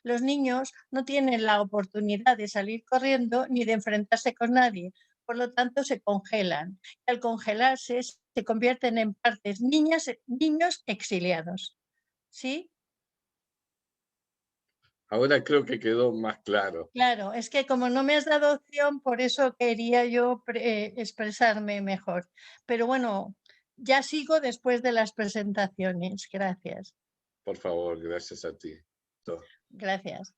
Los niños no tienen la oportunidad de salir corriendo ni de enfrentarse con nadie, por lo tanto se congelan. Y al congelarse se convierten en partes niños exiliados. ¿Sí? Ahora creo que quedó más claro. Claro, es que como no me has dado opción, por eso quería yo expresarme mejor. Pero bueno, ya sigo después de las presentaciones. Gracias, Por favor, gracias a ti. gracias.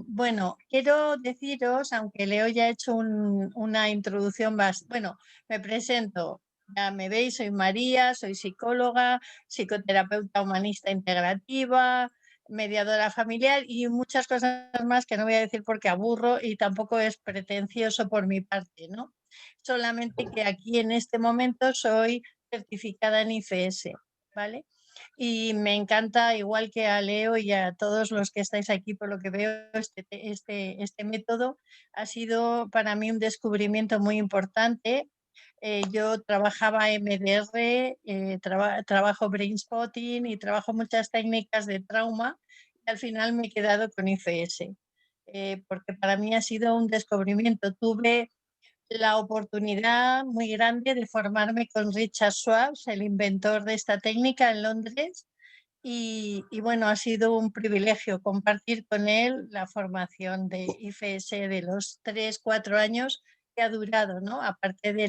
Bueno, quiero deciros, aunque Leo ya ha hecho una introducción bueno, me presento. Ya me veis, soy María, soy psicóloga, psicoterapeuta humanista integrativa, mediadora familiar y muchas cosas más que no voy a decir porque aburro y tampoco es pretencioso por mi parte, ¿no? Solamente que aquí en este momento soy certificada en IFS, ¿vale? Y me encanta, igual que a Leo y a todos los que estáis aquí, por lo que veo, este método ha sido para mí un descubrimiento muy importante. Yo trabajaba MDR, trabajo Brain Spotting y trabajo muchas técnicas de trauma y al final me he quedado con IFS, porque para mí ha sido un descubrimiento. Tuve la oportunidad muy grande de formarme con Richard Schwartz, el inventor de esta técnica en Londres, y bueno, ha sido un privilegio compartir con él la formación de IFS de los 3, 4 años que ha durado, ¿no? Aparte de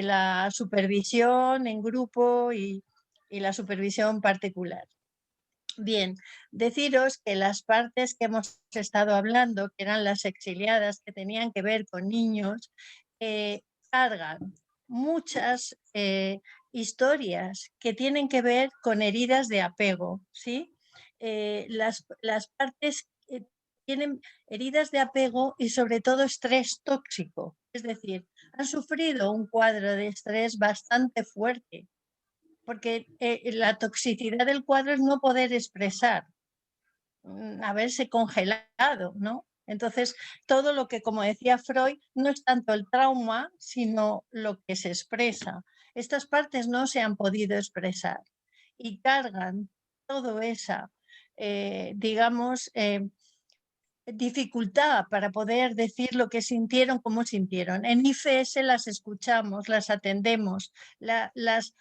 la supervisión en grupo y la supervisión particular. Bien, deciros que las partes que hemos estado hablando, que eran las exiliadas, que tenían que ver con niños, cargan muchas historias que tienen que ver con heridas de apego, ¿sí? Las partes tienen heridas de apego y sobre todo estrés tóxico, es decir, han sufrido un cuadro de estrés bastante fuerte, porque la toxicidad del cuadro es no poder expresar, haberse congelado, ¿no? Entonces, todo lo que, como decía Freud, no es tanto el trauma, sino lo que se expresa. Estas partes no se han podido expresar y cargan todo esa, digamos, dificultad para poder decir lo que sintieron, cómo sintieron. En IFS las escuchamos, las atendemos, las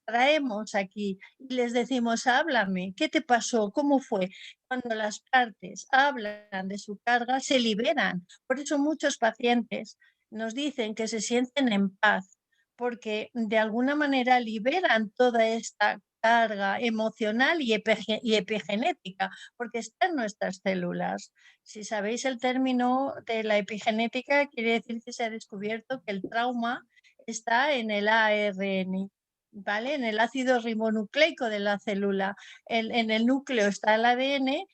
traemos aquí y les decimos, háblame, ¿qué te pasó? ¿Cómo fue? Cuando las partes hablan de su carga, se liberan. Por eso muchos pacientes nos dicen que se sienten en paz, porque de alguna manera liberan toda esta carga emocional y epigenética, porque está en nuestras células. Si sabéis el término de la epigenética, quiere decir que se ha descubierto que el trauma está en el ARN, ¿vale? En el ácido ribonucleico de la célula. En el núcleo está el ADN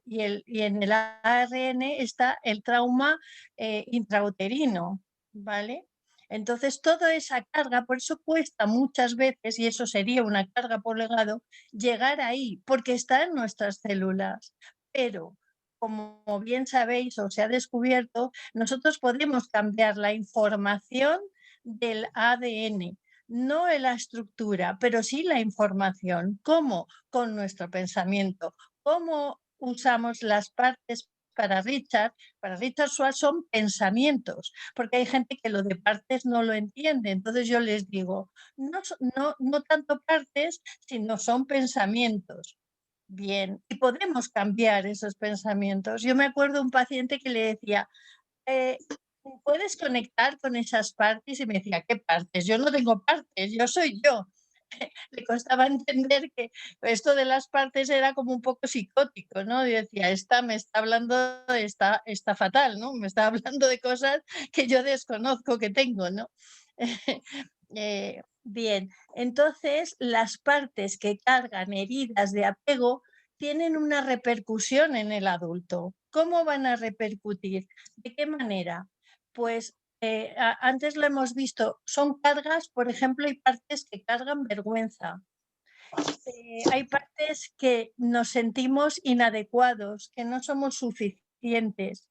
y en el ARN está el trauma intrauterino, ¿vale? Entonces, toda esa carga, por eso cuesta muchas veces, y eso sería una carga por legado, llegar ahí, porque está en nuestras células. Pero como bien sabéis o se ha descubierto, nosotros podemos cambiar la información del ADN, no en la estructura, pero sí la información. ¿Cómo? Con nuestro pensamiento. ¿Cómo usamos las partes para Richard? Para Richard Schwartz son pensamientos, porque hay gente que lo de partes no lo entiende. Entonces yo les digo, no tanto partes, sino son pensamientos. Bien, y podemos cambiar esos pensamientos. Yo me acuerdo de un paciente que le decía, eh, ¿puedes conectar con esas partes? Y me decía, ¿qué partes? Yo no tengo partes, yo soy yo. Le costaba entender que esto de las partes era como un poco psicótico, ¿no? Y decía, esta me está hablando, está fatal, ¿no? Me está hablando de cosas que yo desconozco que tengo, ¿no? Bien, entonces las partes que cargan heridas de apego tienen una repercusión en el adulto. ¿Cómo van a repercutir? ¿De qué manera? Pues antes lo hemos visto, son cargas, por ejemplo, hay partes que cargan vergüenza, hay partes que nos sentimos inadecuados, que no somos suficientes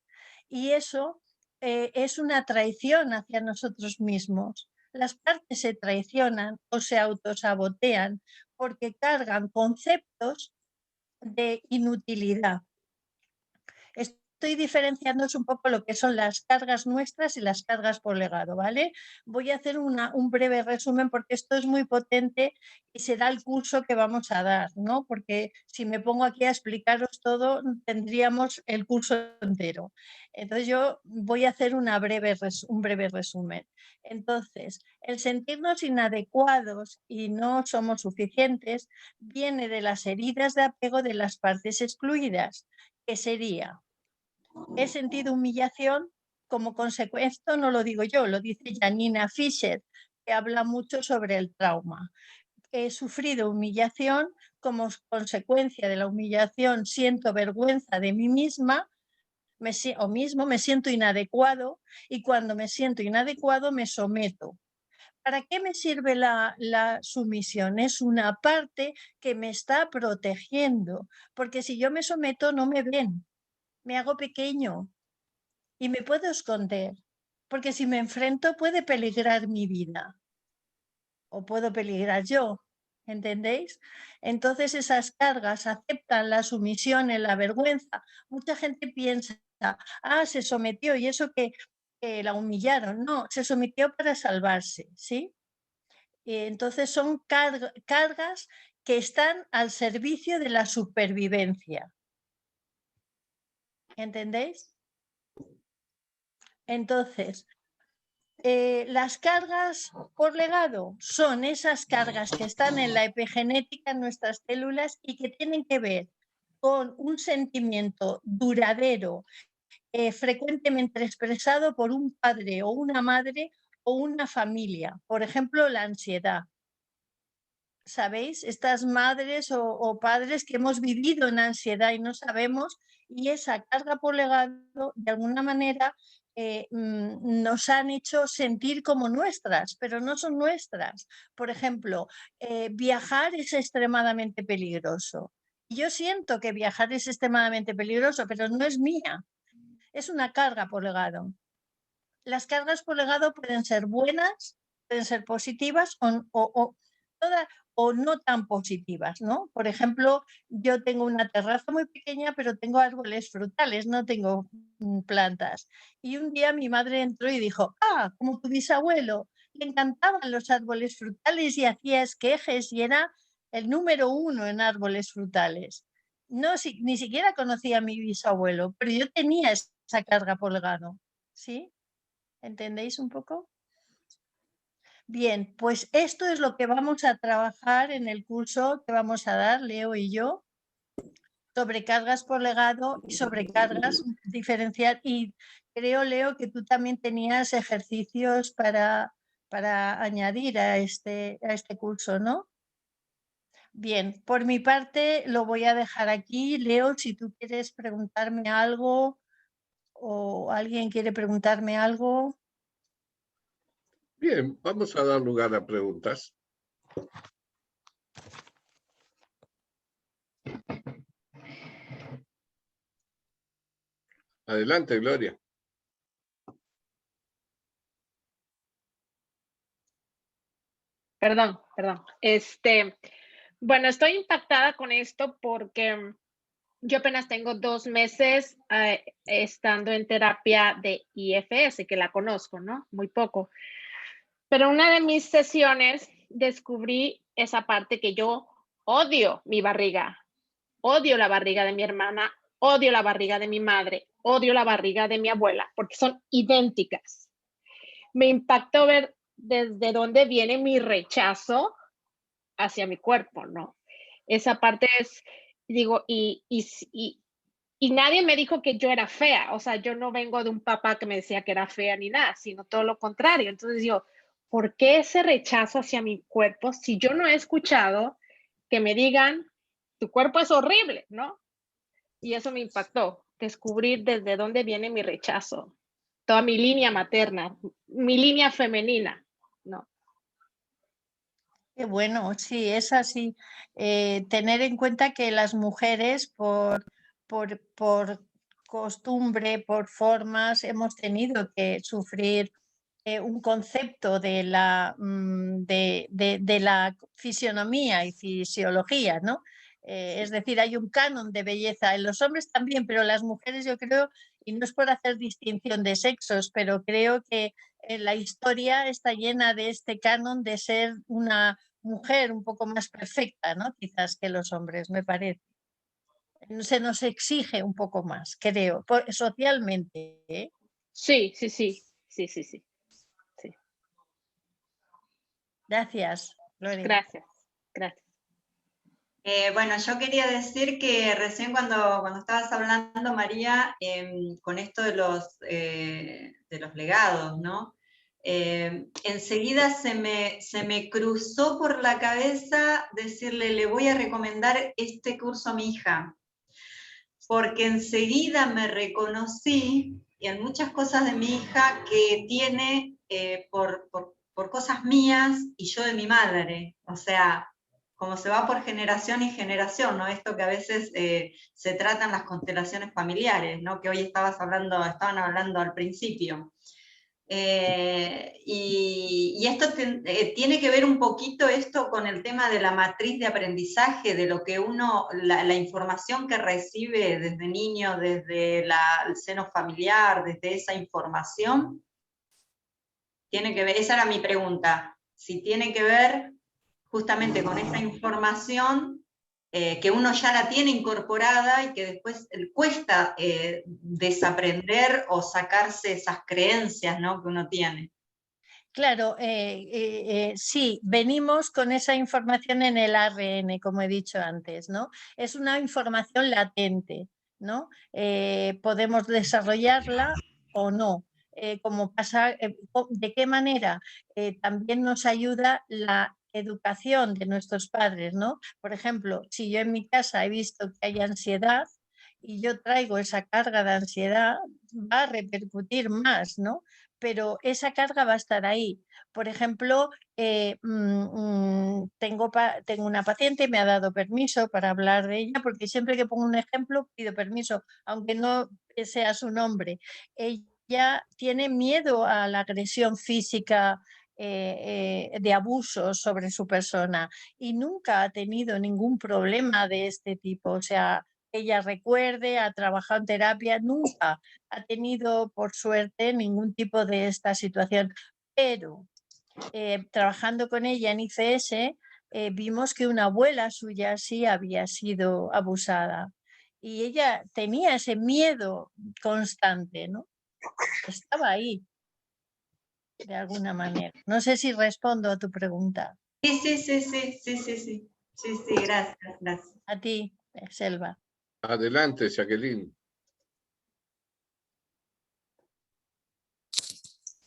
y eso es una traición hacia nosotros mismos. Las partes se traicionan o se autosabotean porque cargan conceptos de inutilidad. Estoy diferenciándoos un poco lo que son las cargas nuestras y las cargas por legado, ¿vale? Voy a hacer un breve resumen porque esto es muy potente y será el curso que vamos a dar, ¿no? Porque si me pongo aquí a explicaros todo, tendríamos el curso entero. Entonces yo voy a hacer un breve resumen. Entonces, el sentirnos inadecuados y no somos suficientes viene de las heridas de apego de las partes excluidas, que sería: he sentido humillación como consecuencia, esto no lo digo yo, lo dice Janina Fischer, que habla mucho sobre el trauma. He sufrido humillación, como consecuencia de la humillación siento vergüenza de mí misma, me siento inadecuado, y cuando me siento inadecuado me someto. ¿Para qué me sirve la sumisión? Es una parte que me está protegiendo, porque si yo me someto no me ven, me hago pequeño y me puedo esconder, porque si me enfrento puede peligrar mi vida o puedo peligrar yo, ¿entendéis? Entonces esas cargas aceptan la sumisión en la vergüenza. Mucha gente piensa, se sometió y eso que la humillaron. No, se sometió para salvarse, ¿sí? Entonces son cargas que están al servicio de la supervivencia. ¿Entendéis? Entonces, las cargas por legado son esas cargas que están en la epigenética en nuestras células y que tienen que ver con un sentimiento duradero, frecuentemente expresado por un padre o una madre o una familia. Por ejemplo, la ansiedad. ¿Sabéis? Estas madres o padres que hemos vivido en ansiedad y no sabemos, y esa carga por legado, de alguna manera, nos han hecho sentir como nuestras, pero no son nuestras. Por ejemplo, viajar es extremadamente peligroso. Yo siento que viajar es extremadamente peligroso, pero no es mía, es una carga por legado. Las cargas por legado pueden ser buenas, pueden ser positivas o no tan positivas, ¿no? Por ejemplo, yo tengo una terraza muy pequeña, pero tengo árboles frutales, no tengo plantas. Y un día mi madre entró y dijo, como tu bisabuelo, le encantaban los árboles frutales y hacía esquejes y era el número 1 en árboles frutales. No, ni siquiera conocía a mi bisabuelo, pero yo tenía esa carga por legado, ¿sí? ¿Entendéis un poco? Bien, pues esto es lo que vamos a trabajar en el curso que vamos a dar, Leo y yo, sobrecargas por legado y sobrecargas diferencial. Y creo, Leo, que tú también tenías ejercicios para añadir a este curso, ¿no? Bien, por mi parte lo voy a dejar aquí. Leo, si tú quieres preguntarme algo o alguien quiere preguntarme algo. Bien, vamos a dar lugar a preguntas. Adelante, Gloria. Perdón. Bueno, estoy impactada con esto porque yo apenas tengo 2 meses estando en terapia de IFS, que la conozco, ¿no? Muy poco. Pero una de mis sesiones descubrí esa parte que yo odio mi barriga. Odio la barriga de mi hermana, odio la barriga de mi madre, odio la barriga de mi abuela, porque son idénticas. Me impactó ver desde dónde viene mi rechazo hacia mi cuerpo, ¿no? Esa parte es, digo, y nadie me dijo que yo era fea, o sea, yo no vengo de un papá que me decía que era fea ni nada, sino todo lo contrario. Entonces digo, ¿por qué ese rechazo hacia mi cuerpo si yo no he escuchado que me digan, tu cuerpo es horrible, ¿no? Y eso me impactó, descubrir desde dónde viene mi rechazo, toda mi línea materna, mi línea femenina, ¿no? Qué bueno, sí, es así. Tener en cuenta que las mujeres por costumbre, por formas, hemos tenido que sufrir un concepto de la fisionomía y fisiología, ¿no? Es decir, hay un canon de belleza en los hombres también, pero las mujeres yo creo, y no es por hacer distinción de sexos, pero creo que la historia está llena de este canon de ser una mujer un poco más perfecta, ¿no? Quizás que los hombres, me parece. Se nos exige un poco más, creo, socialmente, ¿eh? Sí, sí, sí, sí, sí, sí. Gracias, Gloria. Gracias, gracias. Bueno, yo quería decir que recién cuando estabas hablando, María, con esto de los legados, ¿no? Enseguida se me cruzó por la cabeza decirle, le voy a recomendar este curso a mi hija, porque enseguida me reconocí en muchas cosas de mi hija que tiene por cosas mías y yo de mi madre, o sea, como se va por generación y generación, ¿no? Esto que a veces se tratan las constelaciones familiares, ¿no? Que hoy estaban hablando al principio. Y esto tiene que ver un poquito esto con el tema de la matriz de aprendizaje, de lo que uno, la información que recibe desde niño, desde el seno familiar, desde esa información, tiene que ver, esa era mi pregunta, si tiene que ver justamente con esa información que uno ya la tiene incorporada y que después cuesta desaprender o sacarse esas creencias, ¿no?, que uno tiene. Claro, sí, venimos con esa información en el ARN, como he dicho antes, ¿no? Es una información latente, ¿no? Podemos desarrollarla o no. Como pasa, ¿de qué manera? También nos ayuda la educación de nuestros padres, ¿no? Por ejemplo, si yo en mi casa he visto que hay ansiedad y yo traigo esa carga de ansiedad, va a repercutir más, ¿no? Pero esa carga va a estar ahí. Por ejemplo, tengo una paciente y me ha dado permiso para hablar de ella, porque siempre que pongo un ejemplo pido permiso, aunque no sea su nombre. Ella tiene miedo a la agresión física, de abusos sobre su persona, y nunca ha tenido ningún problema de este tipo. O sea, ella recuerde, ha trabajado en terapia, nunca ha tenido, por suerte, ningún tipo de esta situación. Pero trabajando con ella en ICS, vimos que una abuela suya sí había sido abusada. Y ella tenía ese miedo constante, ¿no? Estaba ahí, de alguna manera. No sé si respondo a tu pregunta. Sí, gracias. A ti, Selva. Adelante, Jacqueline.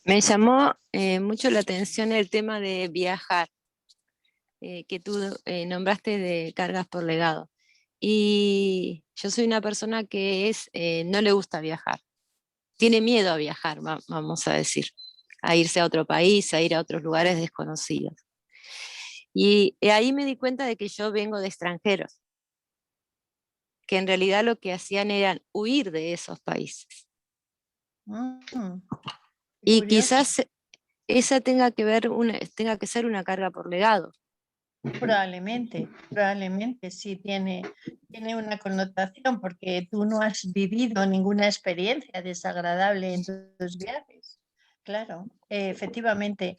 Me llamó mucho la atención el tema de viajar, que tú nombraste de cargas por legado. Y yo soy una persona que no le gusta viajar, tiene miedo a viajar, vamos a decir, a irse a otro país, a ir a otros lugares desconocidos. Y ahí me di cuenta de que yo vengo de extranjeros, que en realidad lo que hacían era huir de esos países. Y quizás esa tenga que ser una carga por legado. Probablemente sí tiene una connotación, porque tú no has vivido ninguna experiencia desagradable en tus viajes. Claro, efectivamente.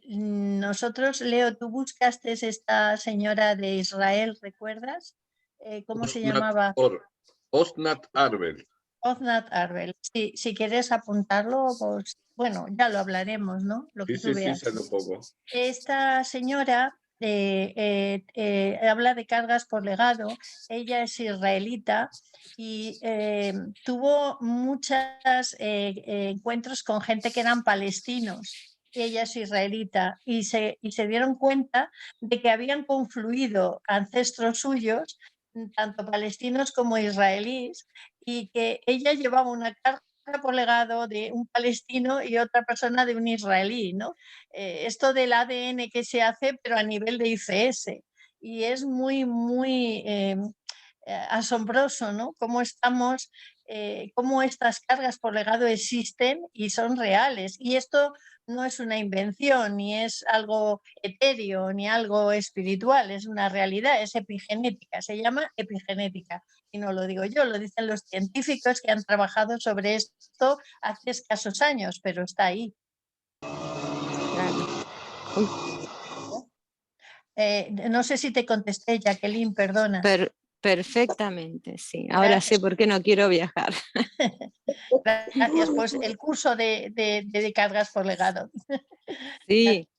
Nosotros, Leo, tú buscaste esta señora de Israel, ¿recuerdas? ¿Cómo se llamaba? Osnat Arbel. Osnat Arbel. Si quieres apuntarlo, pues bueno, ya lo hablaremos, ¿no? Lo que tú veas. Sí, se lo pongo. Esta señora habla de cargas por legado. Ella es israelita y tuvo muchos encuentros con gente que eran palestinos. Ella es israelita y se dieron cuenta de que habían confluido ancestros suyos, tanto palestinos como israelíes, y que ella llevaba una carga por legado de un palestino y otra persona de un israelí, ¿no? Esto del ADN que se hace, pero a nivel de ICS. Y es muy, muy asombroso, ¿no? Cómo estamos cómo estas cargas por legado existen y son reales. Y esto no es una invención, ni es algo etéreo, ni algo espiritual, es una realidad, es epigenética, se llama epigenética. Y no lo digo yo, lo dicen los científicos que han trabajado sobre esto hace escasos años, pero está ahí. Claro. No sé si te contesté, Jacqueline, perdona. Perfectamente, sí. Ahora sé por qué no quiero viajar. Gracias, pues el curso de cargas por legado. Sí.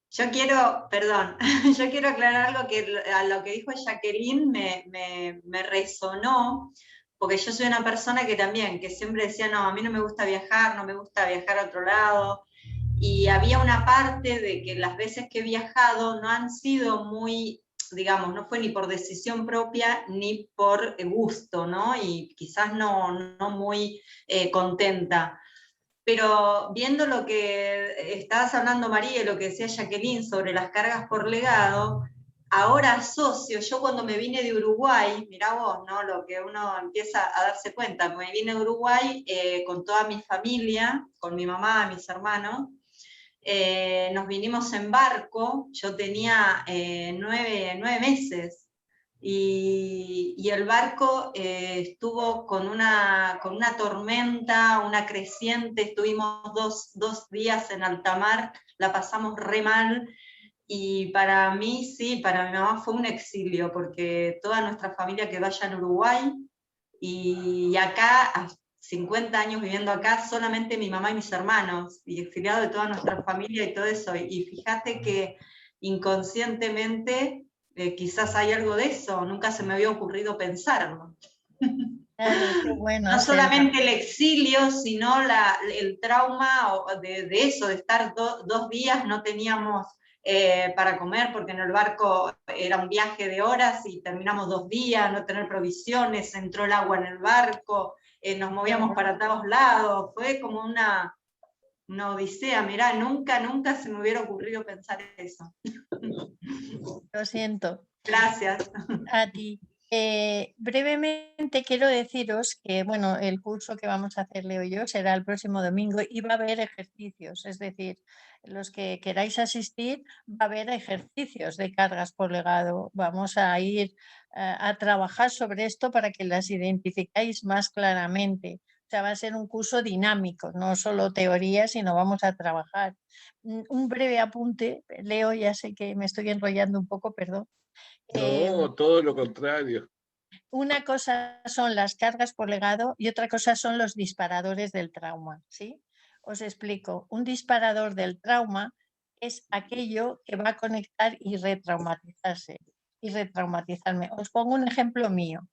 Yo quiero, perdón, yo quiero aclarar algo que a lo que dijo Jacqueline me resonó, porque yo soy una persona que también, que siempre decía, no, a mí no me gusta viajar, no me gusta viajar a otro lado, y había una parte de que las veces que he viajado no han sido muy, digamos, no fue ni por decisión propia ni por gusto, ¿no? Y quizás no muy contenta. Pero viendo lo que estabas hablando, María, y lo que decía Jacqueline sobre las cargas por legado, ahora asocio, yo cuando me vine de Uruguay, mirá vos, ¿no? Lo que uno empieza a darse cuenta, me vine de Uruguay con toda mi familia, con mi mamá, mis hermanos, nos vinimos en barco, yo tenía 9 meses, y el barco estuvo con una tormenta, una creciente, estuvimos dos días en alta mar, la pasamos re mal, y para mí, sí, para mi mamá fue un exilio, porque toda nuestra familia quedó allá en Uruguay, y acá, a 50 años viviendo acá, solamente mi mamá y mis hermanos, y exiliado de toda nuestra familia y todo eso, y fíjate que inconscientemente quizás hay algo de eso, nunca se me había ocurrido pensarlo. Claro, qué bueno. No solamente el exilio, sino el trauma de eso, de estar 2 días, no teníamos para comer, porque en el barco era un viaje de horas y terminamos 2 días, no tener provisiones, entró el agua en el barco, nos movíamos para todos lados, fue como una odisea, mirá, nunca se me hubiera ocurrido pensar eso. Lo siento. Gracias. A ti. Brevemente quiero deciros que, bueno, el curso que vamos a hacer Leo y yo será el próximo domingo y va a haber ejercicios, es decir, los que queráis asistir va a haber ejercicios de cargas por legado. Vamos a ir a trabajar sobre esto para que las identificáis más claramente. O sea, va a ser un curso dinámico, no solo teoría, sino vamos a trabajar. Un breve apunte, Leo, ya sé que me estoy enrollando un poco, perdón. No, todo lo contrario. Una cosa son las cargas por legado y otra cosa son los disparadores del trauma, ¿sí? Os explico. Un disparador del trauma es aquello que va a conectar y retraumatizarse y retraumatizarme. Os pongo un ejemplo mío.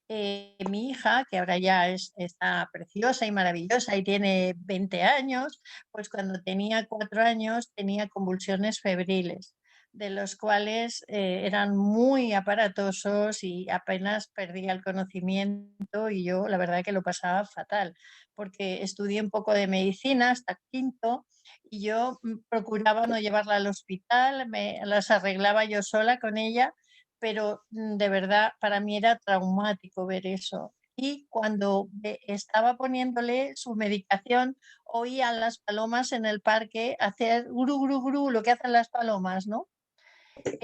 Mi hija, que ahora ya está preciosa y maravillosa y tiene 20 años, pues cuando tenía 4 años tenía convulsiones febriles, de los cuales eran muy aparatosos y apenas perdía el conocimiento, y yo la verdad que lo pasaba fatal, porque estudié un poco de medicina hasta quinto y yo procuraba no llevarla al hospital, me las arreglaba yo sola con ella, pero de verdad para mí era traumático ver eso. Y cuando estaba poniéndole su medicación, oía a las palomas en el parque hacer gru, gru, gru, lo que hacen las palomas, ¿no?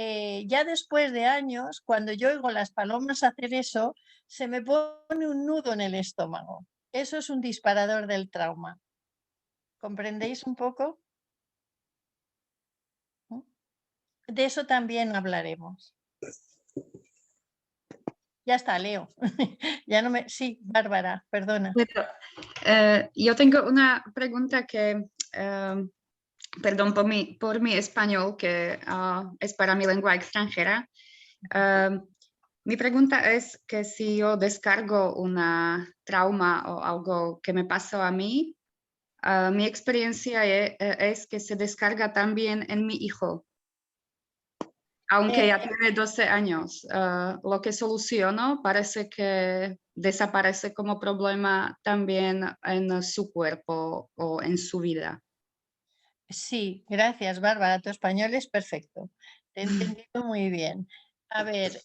Ya después de años, cuando yo oigo las palomas hacer eso, se me pone un nudo en el estómago. Eso es un disparador del trauma. ¿Comprendéis un poco? De eso también hablaremos. Ya está, Leo. Ya no me... Sí, Bárbara, perdona. Yo tengo una pregunta que, perdón por mi español, que es para mi lengua extranjera. Mi pregunta es que si yo descargo una trauma o algo que me pasó a mí, mi experiencia es que se descarga también en mi hijo. Aunque ya tiene 12 años, lo que soluciono parece que desaparece como problema también en su cuerpo o en su vida. Sí, gracias, Bárbara. Tu español es perfecto. Te he entendido muy bien. A ver,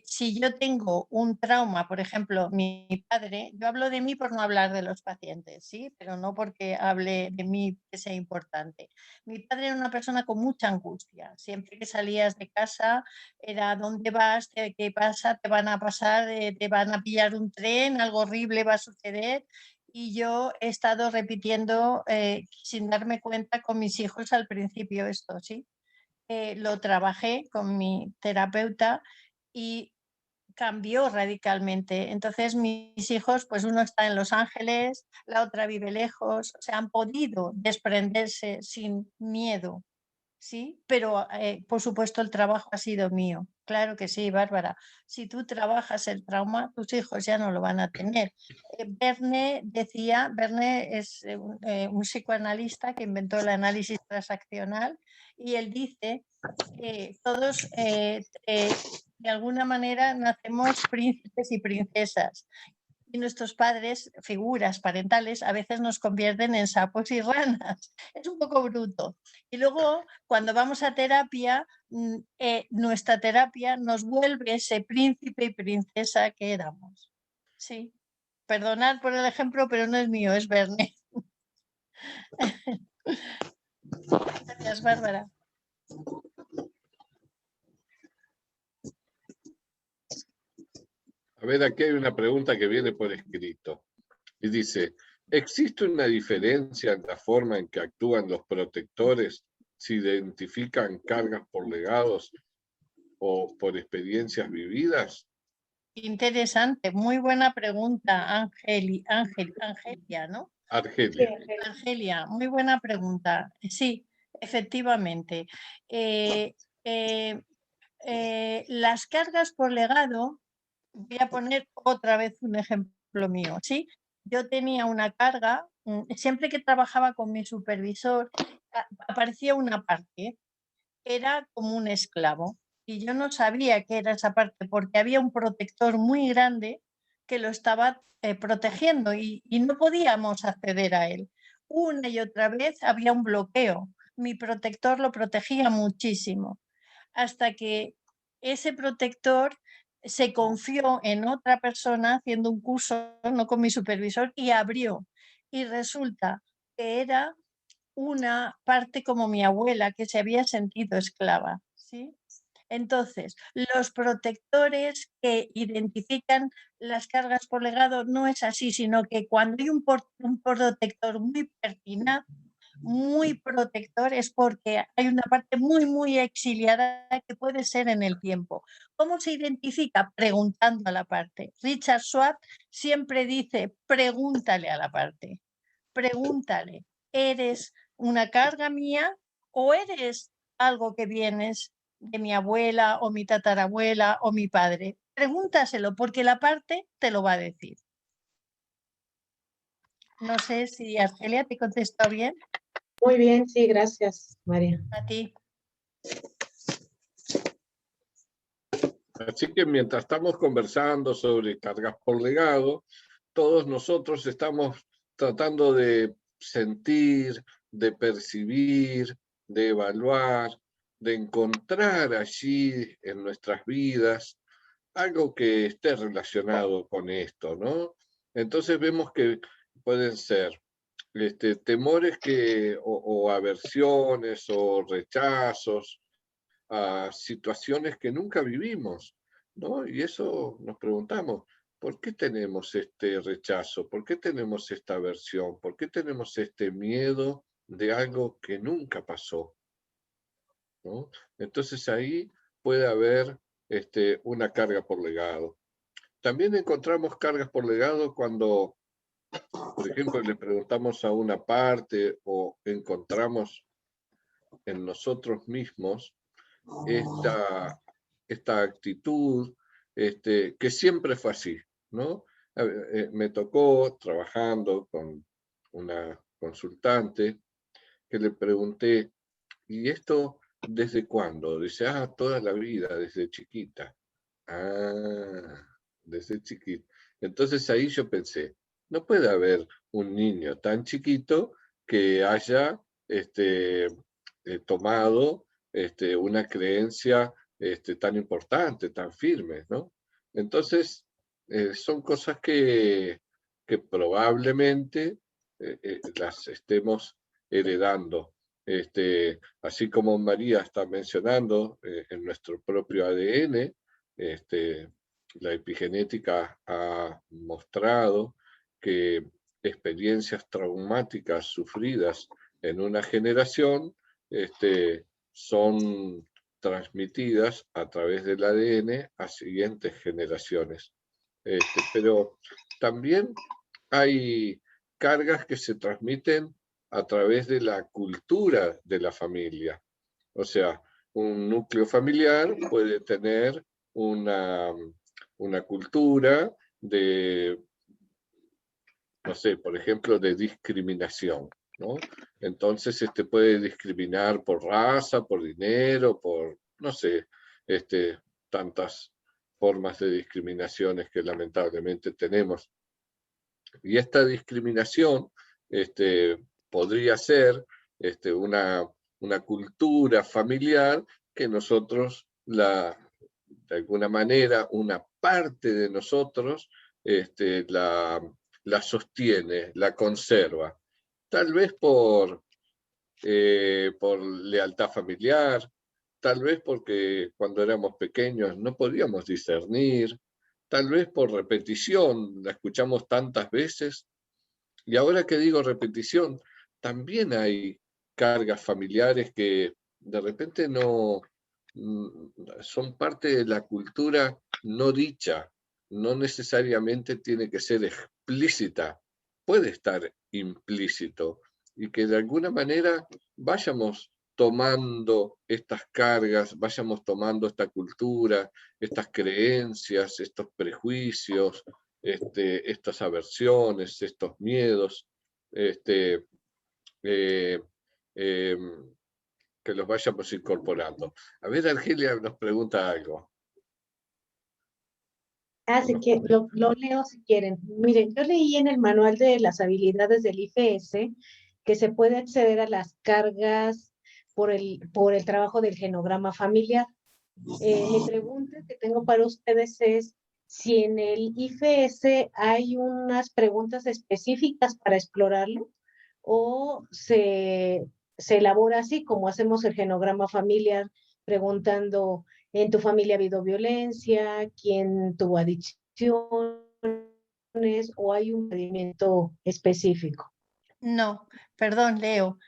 si yo tengo un trauma, por ejemplo, mi padre, yo hablo de mí por no hablar de los pacientes, ¿sí? Pero no porque hable de mí que sea importante. Mi padre era una persona con mucha angustia. Siempre que salías de casa era ¿dónde vas? ¿Qué pasa? ¿Te van a pasar? ¿Te van a pillar un tren? ¿Algo horrible va a suceder? Y yo he estado repitiendo sin darme cuenta con mis hijos al principio esto, ¿sí? Lo trabajé con mi terapeuta y cambió radicalmente. Entonces mis hijos, pues uno está en Los Ángeles, la otra vive lejos, o sea, han podido desprenderse sin miedo, ¿sí? Pero por supuesto el trabajo ha sido mío. Claro que sí, Bárbara. Si tú trabajas el trauma, tus hijos ya no lo van a tener. Verne es un psicoanalista que inventó el análisis transaccional y él dice que todos de alguna manera nacemos príncipes y princesas y nuestros padres, figuras parentales, a veces nos convierten en sapos y ranas. Es un poco bruto. Y luego, cuando vamos a terapia, nuestra terapia nos vuelve ese príncipe y princesa que éramos. Sí. Perdonad por el ejemplo, pero no es mío, es Verne. Gracias, Bárbara. A ver, aquí hay una pregunta que viene por escrito. Y dice, ¿existe una diferencia en la forma en que actúan los protectores si identifican cargas por legados o por experiencias vividas? Interesante, muy buena pregunta, Angelia, ¿no? Argelia. Argelia, muy buena pregunta. Sí, efectivamente. Las cargas por legado, voy a poner otra vez un ejemplo mío, ¿sí? Yo tenía una carga, siempre que trabajaba con mi supervisor, aparecía una parte, era como un esclavo, y yo no sabía qué era esa parte, porque había un protector muy grande que lo estaba protegiendo y no podíamos acceder a él. Una y otra vez había un bloqueo. Mi protector lo protegía muchísimo, hasta que ese protector se confió en otra persona haciendo un curso, no con mi supervisor, y abrió. Y resulta que era una parte como mi abuela que se había sentido esclava, ¿sí? Entonces, los protectores que identifican las cargas por legado no es así, sino que cuando hay un protector muy pertinaz, muy protector, es porque hay una parte muy, muy exiliada que puede ser en el tiempo. ¿Cómo se identifica? Preguntando a la parte. Richard Schwab siempre dice, pregúntale a la parte, pregúntale, ¿eres una carga mía o eres algo que vienes de mi abuela o mi tatarabuela o mi padre? Pregúntaselo porque la parte te lo va a decir. No sé si Argelia te contestó bien. Muy bien, sí, gracias, María. A ti. Así que mientras estamos conversando sobre cargas por legado, todos nosotros estamos tratando de sentir, de percibir, de evaluar, de encontrar allí en nuestras vidas algo que esté relacionado con esto, ¿no? Entonces vemos que pueden ser temores o aversiones o rechazos a situaciones que nunca vivimos, ¿no? Y eso nos preguntamos, ¿por qué tenemos este rechazo? ¿Por qué tenemos esta aversión? ¿Por qué tenemos este miedo de algo que nunca pasó? ¿No? Entonces ahí puede haber una carga por legado. También encontramos cargas por legado cuando, por ejemplo, le preguntamos a una parte o encontramos en nosotros mismos esta actitud que siempre fue así, ¿no? Me tocó trabajando con una consultante que le pregunté, ¿y esto desde cuándo? Dice, toda la vida, desde chiquita. Desde chiquita. Entonces ahí yo pensé, no puede haber un niño tan chiquito que haya tomado una creencia tan importantes, tan firmes, ¿no? Entonces, son cosas que probablemente las estemos heredando. Así como María está mencionando, en nuestro propio ADN, la epigenética ha mostrado que experiencias traumáticas sufridas en una generación son transmitidas a través del ADN a siguientes generaciones. Pero también hay cargas que se transmiten a través de la cultura de la familia. O sea, un núcleo familiar puede tener una cultura de, no sé, por ejemplo, de discriminación, ¿no? Entonces, puede discriminar por raza, por dinero, por, no sé, tantas formas de discriminaciones que lamentablemente tenemos. Y esta discriminación podría ser una cultura familiar que nosotros, de alguna manera, una parte de nosotros la sostiene, la conserva. Tal vez por lealtad familiar, tal vez porque cuando éramos pequeños no podíamos discernir, tal vez por repetición, la escuchamos tantas veces. Y ahora que digo repetición, también hay cargas familiares que de repente no son parte de la cultura no dicha, no necesariamente tiene que ser explícita, puede estar implícito, y que de alguna manera vayamos tomando estas cargas, vayamos tomando esta cultura, estas creencias, estos prejuicios, estas aversiones, estos miedos, eh, que los vayamos incorporando. A ver, Argelia nos pregunta algo. Así que lo leo si quieren. Miren, yo leí en el manual de las habilidades del IFS que se puede acceder a las cargas por el trabajo del genograma familiar. Mi pregunta que tengo para ustedes es si en el IFS hay unas preguntas específicas para explorarlo o se elabora así como hacemos el genograma familiar, preguntando, ¿en tu familia ha habido violencia? ¿Quién tuvo adicciones? ¿O hay un procedimiento específico? No, perdón, Leo.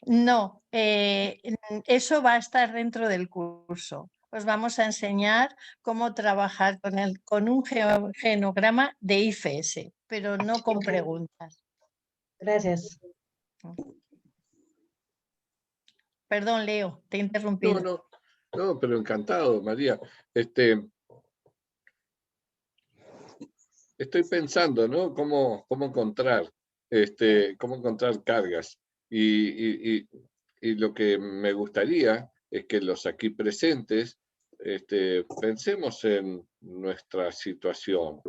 No, eso va a estar dentro del curso. Os vamos a enseñar cómo trabajar con un genograma de IFS, pero no con preguntas. Gracias. Perdón, Leo, te he interrumpido. No, pero encantado, María. Estoy pensando, ¿no? Cómo encontrar cargas. Y lo que me gustaría es que los aquí presentes pensemos en nuestra situación.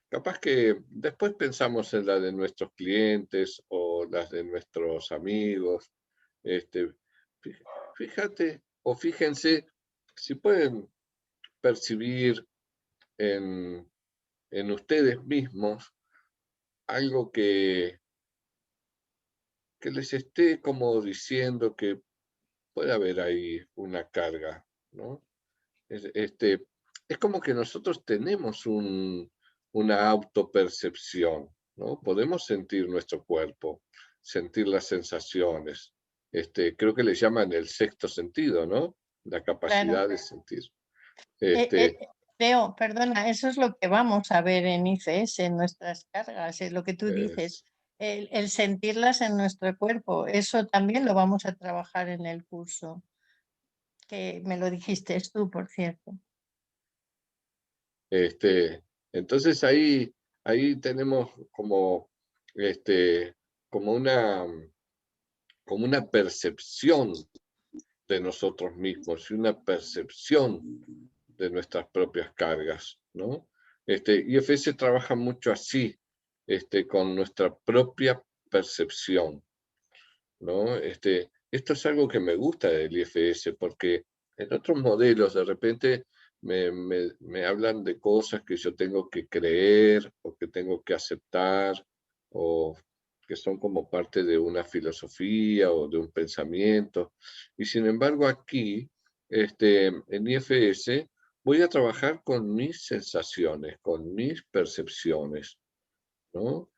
Capaz que después pensamos en la de nuestros clientes o las de nuestros amigos. Fíjate o fíjense si pueden percibir en ustedes mismos algo que les esté como diciendo que puede haber ahí una carga, ¿no? Es como que nosotros tenemos una autopercepción, ¿no? Podemos sentir nuestro cuerpo, sentir las sensaciones. Creo que le llaman el sexto sentido, ¿no? La capacidad de sentir. Leo, perdona, eso es lo que vamos a ver en ICS, en nuestras cargas, es lo que tú dices, el sentirlas en nuestro cuerpo, eso también lo vamos a trabajar en el curso, que me lo dijiste tú, por cierto. Entonces ahí tenemos como una percepción de nosotros mismos y una percepción de nuestras propias cargas, ¿no? IFS trabaja mucho así, con nuestra propia percepción, ¿no? Esto es algo que me gusta del IFS porque En otros modelos de repente me hablan de cosas que yo tengo que creer o que tengo que aceptar o que son como parte de una filosofía o de un pensamiento. Y sin embargo aquí, en IFS, voy a trabajar con mis sensaciones, con mis percepciones, ¿no?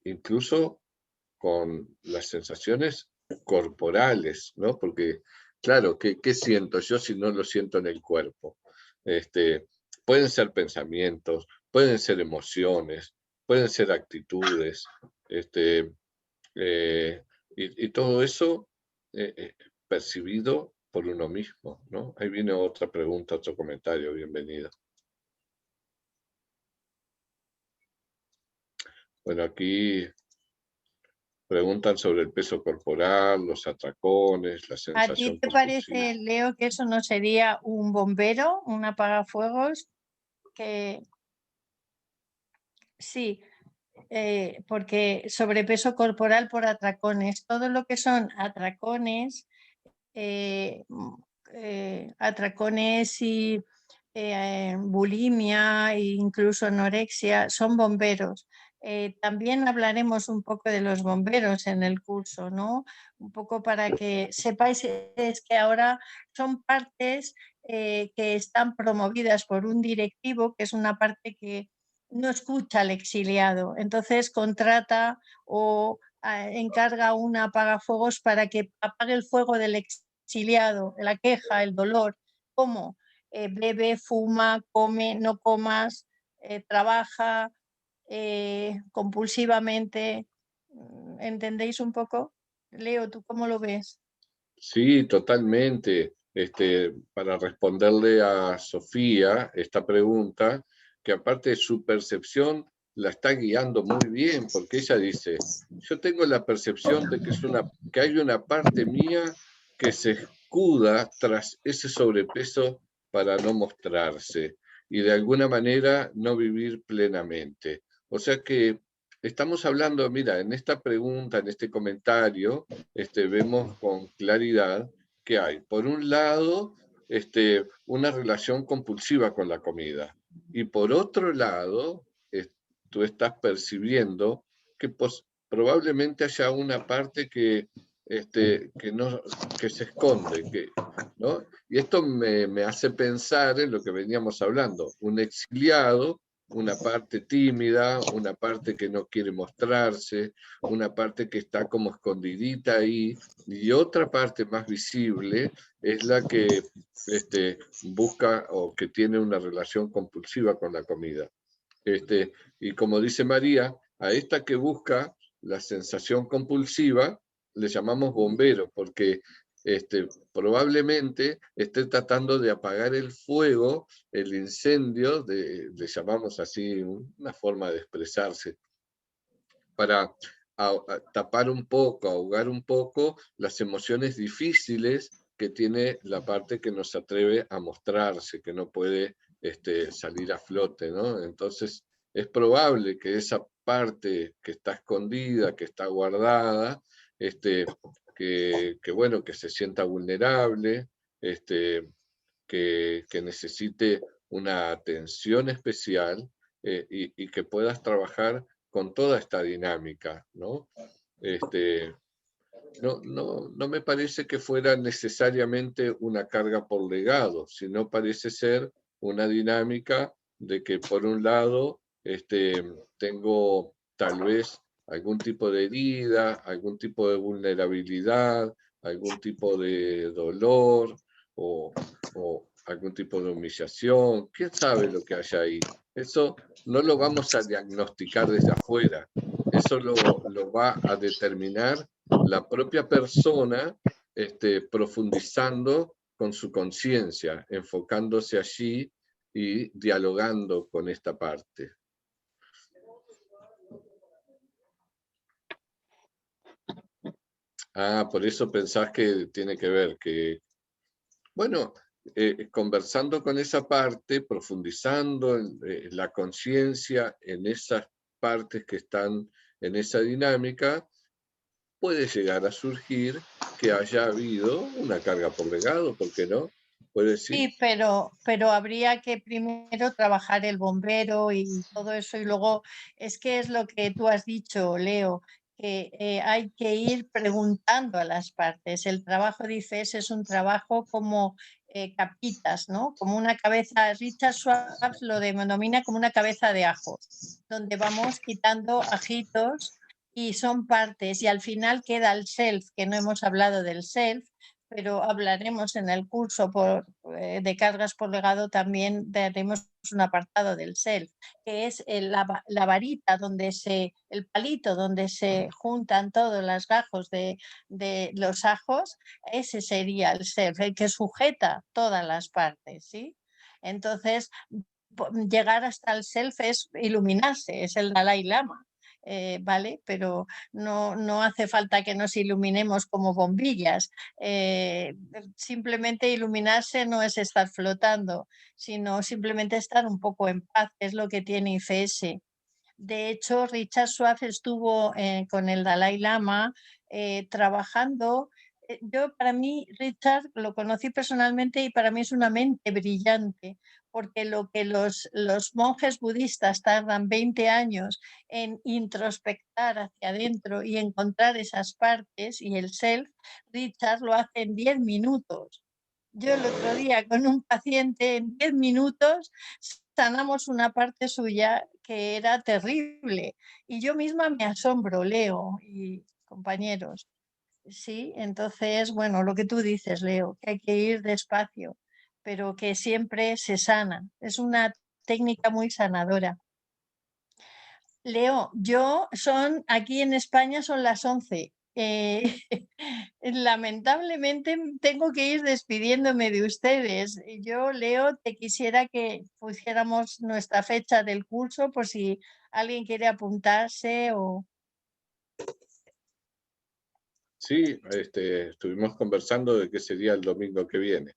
Incluso con las sensaciones corporales, ¿no? Porque, claro, ¿qué siento yo si no lo siento en el cuerpo? Pueden ser pensamientos, pueden ser emociones, pueden ser actitudes, y todo eso percibido por uno mismo, ¿no? Ahí viene otra pregunta, otro comentario, bienvenido. Bueno, aquí preguntan sobre el peso corporal, los atracones, la sensación ¿A ti te compulsiva. parece, Leo, que eso no sería un bombero, un apagafuegos? Que sí, porque sobrepeso corporal por atracones, todo lo que son atracones, atracones y bulimia e incluso anorexia son bomberos. También hablaremos un poco de los bomberos en el curso, ¿no? Un poco para que sepáis, es que ahora son partes que están promovidas por un directivo, que es una parte que no escucha al exiliado, entonces contrata o encarga un apagafuegos para que apague el fuego del exiliado, la queja, el dolor. ¿Cómo? Bebe, fuma, come, no comas, trabaja compulsivamente. ¿Entendéis un poco? Leo, ¿tú cómo lo ves? Sí, totalmente. Para responderle a Sofía esta pregunta, que aparte de su percepción la está guiando muy bien, porque ella dice, yo tengo la percepción de que hay una parte mía que se escuda tras ese sobrepeso para no mostrarse y de alguna manera no vivir plenamente. O sea que estamos hablando, mira, en esta pregunta, en este comentario, vemos con claridad que hay, por un lado, una relación compulsiva con la comida, y por otro lado, tú estás percibiendo que probablemente haya una parte que se esconde, ¿no? Y esto me hace pensar en lo que veníamos hablando, un exiliado, una parte tímida, una parte que no quiere mostrarse, una parte que está como escondidita ahí, y otra parte más visible es la que busca o que tiene una relación compulsiva con la comida. Y como dice María, a esta que busca la sensación compulsiva le llamamos bombero, porque probablemente esté tratando de apagar el fuego, el incendio, le llamamos así, una forma de expresarse, para tapar un poco, ahogar un poco las emociones difíciles que tiene la parte que no se atreve a mostrarse, que no puede salir a flote, ¿no? Entonces, es probable que esa parte que está escondida, que está guardada, bueno, que se sienta vulnerable, que necesite una atención especial y que puedas trabajar con toda esta dinámica, ¿no? No me parece que fuera necesariamente una carga por legado, sino parece ser una dinámica de que por un lado tengo tal vez algún tipo de herida, algún tipo de vulnerabilidad, algún tipo de dolor o algún tipo de humillación. ¿Quién sabe lo que hay ahí? Eso no lo vamos a diagnosticar desde afuera. Eso lo va a determinar la propia persona profundizando con su conciencia, enfocándose allí y dialogando con esta parte. Por eso pensás que tiene que ver que, bueno, conversando con esa parte, profundizando en la conciencia en esas partes que están en esa dinámica, puede llegar a surgir que haya habido una carga por legado, ¿por qué no? Puede ser. Sí, pero habría que primero trabajar el bombero y todo eso, y luego es que es lo que tú has dicho, Leo, que hay que ir preguntando a las partes. El trabajo de IFES es un trabajo como capitas, ¿no? Como una cabeza, Richard Schwab lo denomina como una cabeza de ajo, donde vamos quitando ajitos y son partes, y al final queda el self, que no hemos hablado del self, pero hablaremos en el curso de cargas por legado, también daremos un apartado del self, que es la varita el palito donde se juntan todos los gajos de los ajos. Ese sería el self, el que sujeta todas las partes, ¿sí? Entonces, llegar hasta el self es iluminarse, es el Dalai Lama. ¿Vale? Pero no hace falta que nos iluminemos como bombillas. Simplemente iluminarse no es estar flotando, sino simplemente estar un poco en paz, que es lo que tiene IFS. De hecho, Richard Schwab estuvo con el Dalai Lama trabajando. Para mí, Richard lo conocí personalmente y para mí es una mente brillante, porque lo que los monjes budistas tardan 20 años en introspectar hacia adentro y encontrar esas partes y el self, Richard lo hace en 10 minutos. Yo el otro día con un paciente en 10 minutos sanamos una parte suya que era terrible y yo misma me asombro, Leo y compañeros. Sí, entonces, bueno, lo que tú dices, Leo, que hay que ir despacio, pero que siempre se sana. Es una técnica muy sanadora. Leo, aquí en España son las 11. Lamentablemente tengo que ir despidiéndome de ustedes. Yo, Leo, te quisiera que pusiéramos nuestra fecha del curso por si alguien quiere apuntarse o... Sí, estuvimos conversando de qué sería el domingo que viene.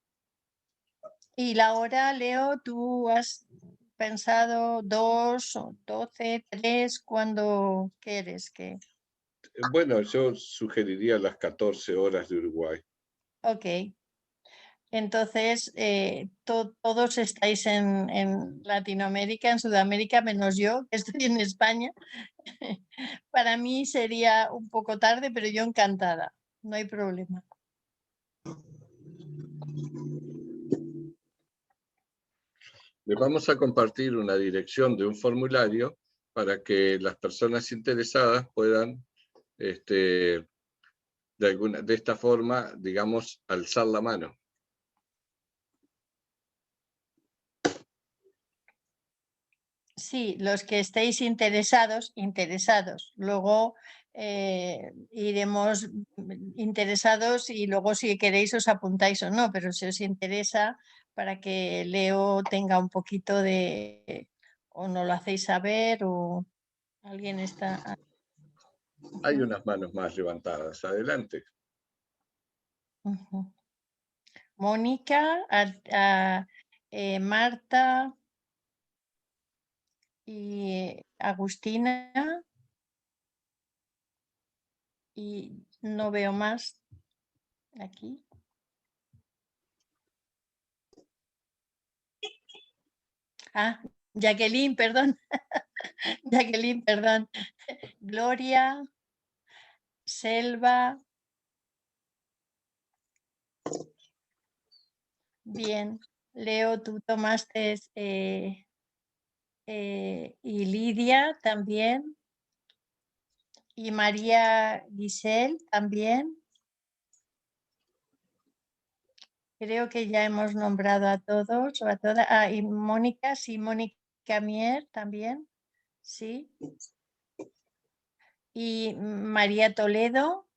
Y la hora, Leo, ¿tú has pensado 2 o 12, 3, cuando quieres que...? Bueno, yo sugeriría las 14 horas de Uruguay. Ok. Entonces, todos estáis en Latinoamérica, en Sudamérica, menos yo, que estoy en España. Para mí sería un poco tarde, pero yo encantada, no hay problema. Les vamos a compartir una dirección de un formulario para que las personas interesadas puedan, de esta forma, digamos, alzar la mano. Sí, los que estéis interesados. Luego iremos interesados y luego si queréis os apuntáis o no, pero si os interesa, para que Leo tenga un poquito de... o no lo hacéis saber o alguien está... Hay unas manos más levantadas. Adelante. Mónica, Marta y Agustina, y no veo más aquí. Jacqueline, perdón. Jacqueline, perdón. Gloria, Selva. Bien. Leo, tú tomaste y Lidia también. Y María Giselle también. Creo que ya hemos nombrado a todos o a todas. Y Mónica, sí, Mónica Mier también. Sí. Y María Toledo.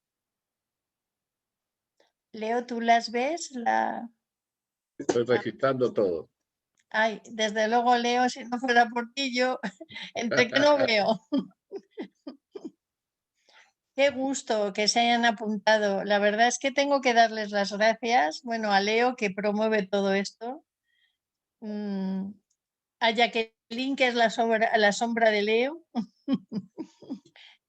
Leo, ¿tú las ves? Estoy registrando todo. Ay, desde luego, Leo, si no fuera por ti, yo entre que no veo. Qué gusto que se hayan apuntado. La verdad es que tengo que darles las gracias, bueno, a Leo que promueve todo esto, a Jacqueline que es la sombra de Leo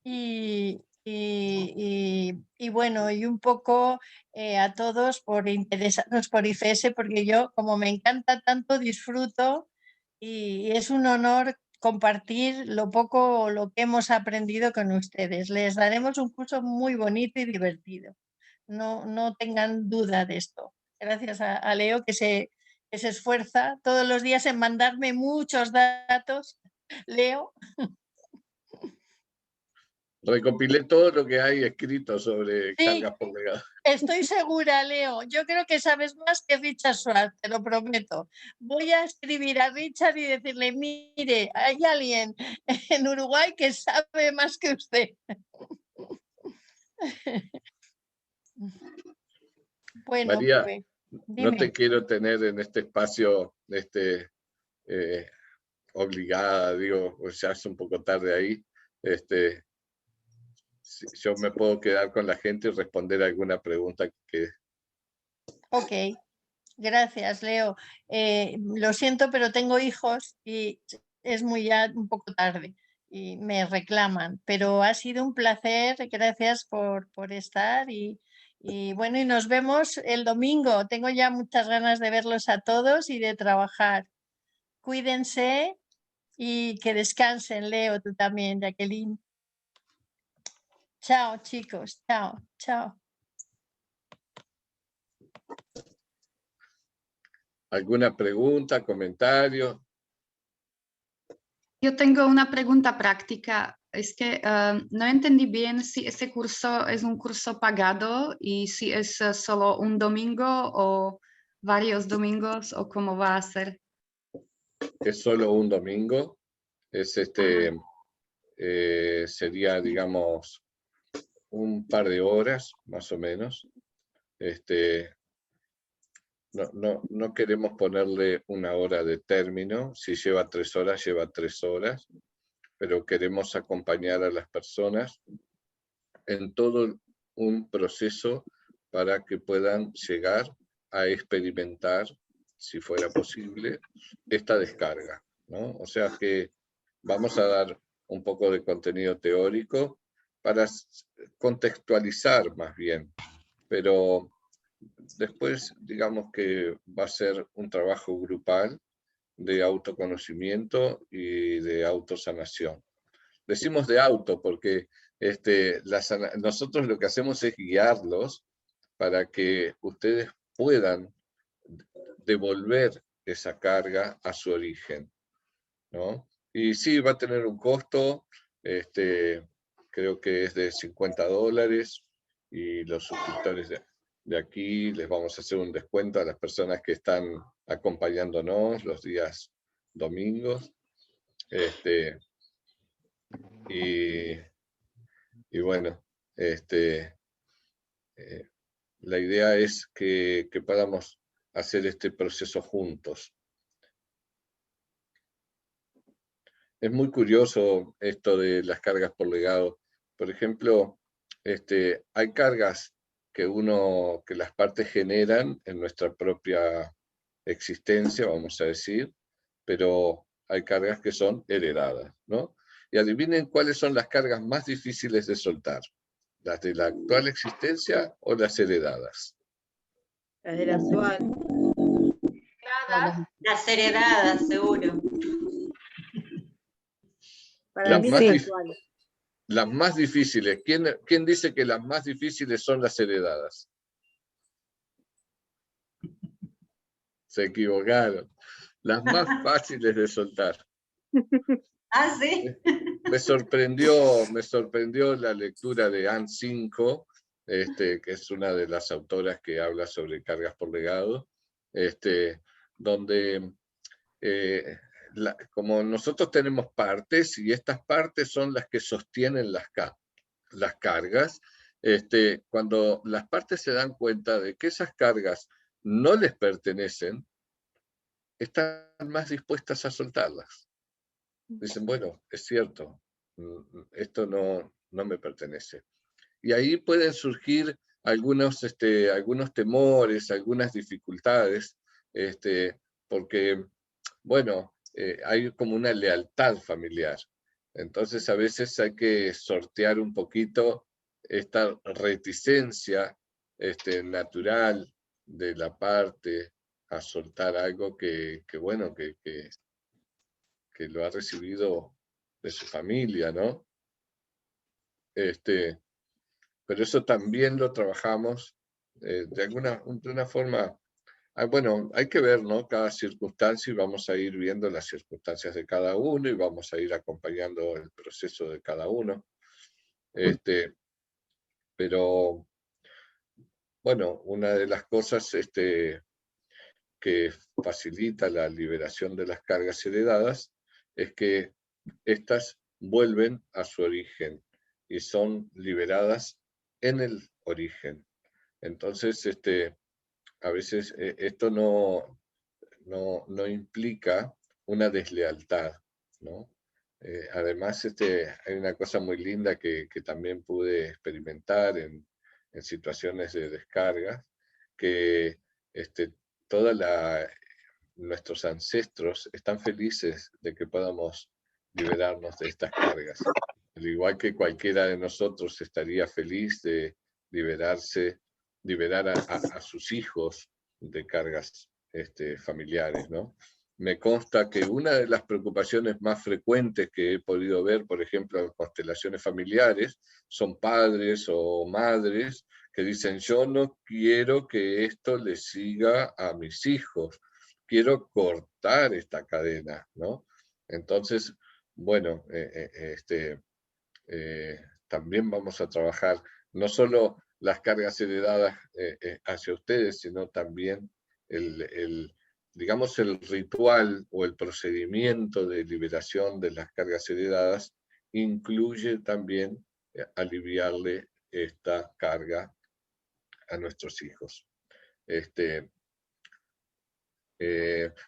y y bueno, y un poco a todos por interesarnos por IFS, porque yo, como me encanta tanto, disfruto y es un honor compartir lo poco o lo que hemos aprendido con ustedes. Les daremos un curso muy bonito y divertido. No tengan duda de esto. Gracias a Leo que se esfuerza todos los días en mandarme muchos datos. Leo. Recopilé todo lo que hay escrito sobre Sí, cargas por legado. estoy segura, Leo. Yo creo que sabes más que Richard Schwartz, te lo prometo. Voy a escribir a Richard y decirle, mire, hay alguien en Uruguay que sabe más que usted. Bueno, María, pues, no dime. te quiero tener en este espacio obligada, digo, pues ya es un poco tarde ahí. Yo me puedo quedar con la gente y responder alguna pregunta que... Ok, gracias, Leo. Lo siento, pero tengo hijos y es ya un poco tarde y me reclaman, pero ha sido un placer. Gracias por estar y bueno, y nos vemos el domingo. Tengo ya muchas ganas de verlos a todos y de trabajar. Cuídense y que descansen, Leo, tú también, Jacqueline. Chao, chicos. Chao, chao. ¿Alguna pregunta, comentario? Yo tengo una pregunta práctica. Es que no entendí bien si ese curso es un curso pagado y si es solo un domingo o varios domingos o cómo va a ser. Es solo un domingo. Es sería, digamos, un par de horas, más o menos. No queremos ponerle una hora de término. Si lleva 3 horas, lleva 3 horas. Pero queremos acompañar a las personas en todo un proceso para que puedan llegar a experimentar, si fuera posible, esta descarga, ¿no? O sea que vamos a dar un poco de contenido teórico para contextualizar más bien, pero después digamos que va a ser un trabajo grupal de autoconocimiento y de autosanación. Decimos de auto porque nosotros lo que hacemos es guiarlos para que ustedes puedan devolver esa carga a su origen, ¿no? Y sí, va a tener un costo, creo que es de $50, y los suscriptores de aquí les vamos a hacer un descuento a las personas que están acompañándonos los días domingos. Y bueno, la idea es que podamos hacer este proceso juntos. Es muy curioso esto de las cargas por legado. Por ejemplo, hay cargas que las partes generan en nuestra propia existencia, vamos a decir, pero hay cargas que son heredadas, ¿no? Y adivinen cuáles son las cargas más difíciles de soltar. ¿Las de la actual existencia o las heredadas? Las de la actual. Las heredadas, seguro. Para mí las actuales. Las más difíciles. ¿Quién dice que las más difíciles son las heredadas? Se equivocaron. Las más fáciles de soltar. Ah, sí. Me sorprendió la lectura de Anne 5, que es una de las autoras que habla sobre cargas por legado, donde como nosotros tenemos partes, y estas partes son las que sostienen las cargas, cuando las partes se dan cuenta de que esas cargas no les pertenecen, están más dispuestas a soltarlas. Dicen, bueno, es cierto, esto no me pertenece. Y ahí pueden surgir algunos temores, algunas dificultades, porque, bueno, hay como una lealtad familiar. Entonces a veces hay que sortear un poquito esta reticencia natural de la parte a soltar algo que lo ha recibido de su familia, ¿no? Pero eso también lo trabajamos de una forma. Bueno, hay que ver, ¿no? Cada circunstancia, y vamos a ir viendo las circunstancias de cada uno y vamos a ir acompañando el proceso de cada uno. Pero, bueno, una de las cosas que facilita la liberación de las cargas heredadas es que éstas vuelven a su origen y son liberadas en el origen. Entonces, a veces esto no implica una deslealtad, ¿no? Además, hay una cosa muy linda que también pude experimentar en situaciones de descarga, que nuestros ancestros están felices de que podamos liberarnos de estas cargas. Al igual que cualquiera de nosotros estaría feliz de liberar a sus hijos de cargas familiares, ¿no? Me consta que una de las preocupaciones más frecuentes que he podido ver, por ejemplo, en constelaciones familiares, son padres o madres que dicen: yo no quiero que esto le siga a mis hijos, quiero cortar esta cadena, ¿no? Entonces, bueno, también vamos a trabajar no solo las cargas heredadas hacia ustedes, sino también digamos, el ritual o el procedimiento de liberación de las cargas heredadas incluye también aliviarle esta carga a nuestros hijos.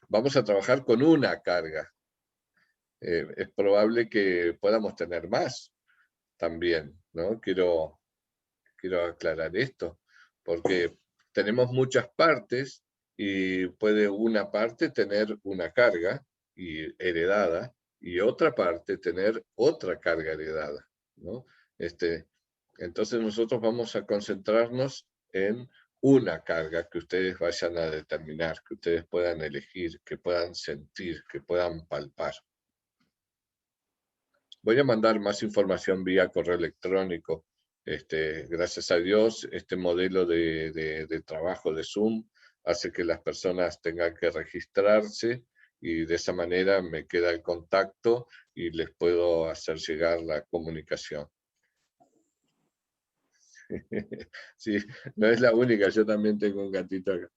Vamos a trabajar con una carga. Es probable que podamos tener más también, ¿no? Quiero aclarar esto, porque tenemos muchas partes y puede una parte tener una carga heredada y otra parte tener otra carga heredada, ¿no? Entonces nosotros vamos a concentrarnos en una carga que ustedes vayan a determinar, que ustedes puedan elegir, que puedan sentir, que puedan palpar. Voy a mandar más información vía correo electrónico. Gracias a Dios, este modelo de trabajo de Zoom hace que las personas tengan que registrarse y de esa manera me queda el contacto y les puedo hacer llegar la comunicación. Sí, no es la única, yo también tengo un gatito acá.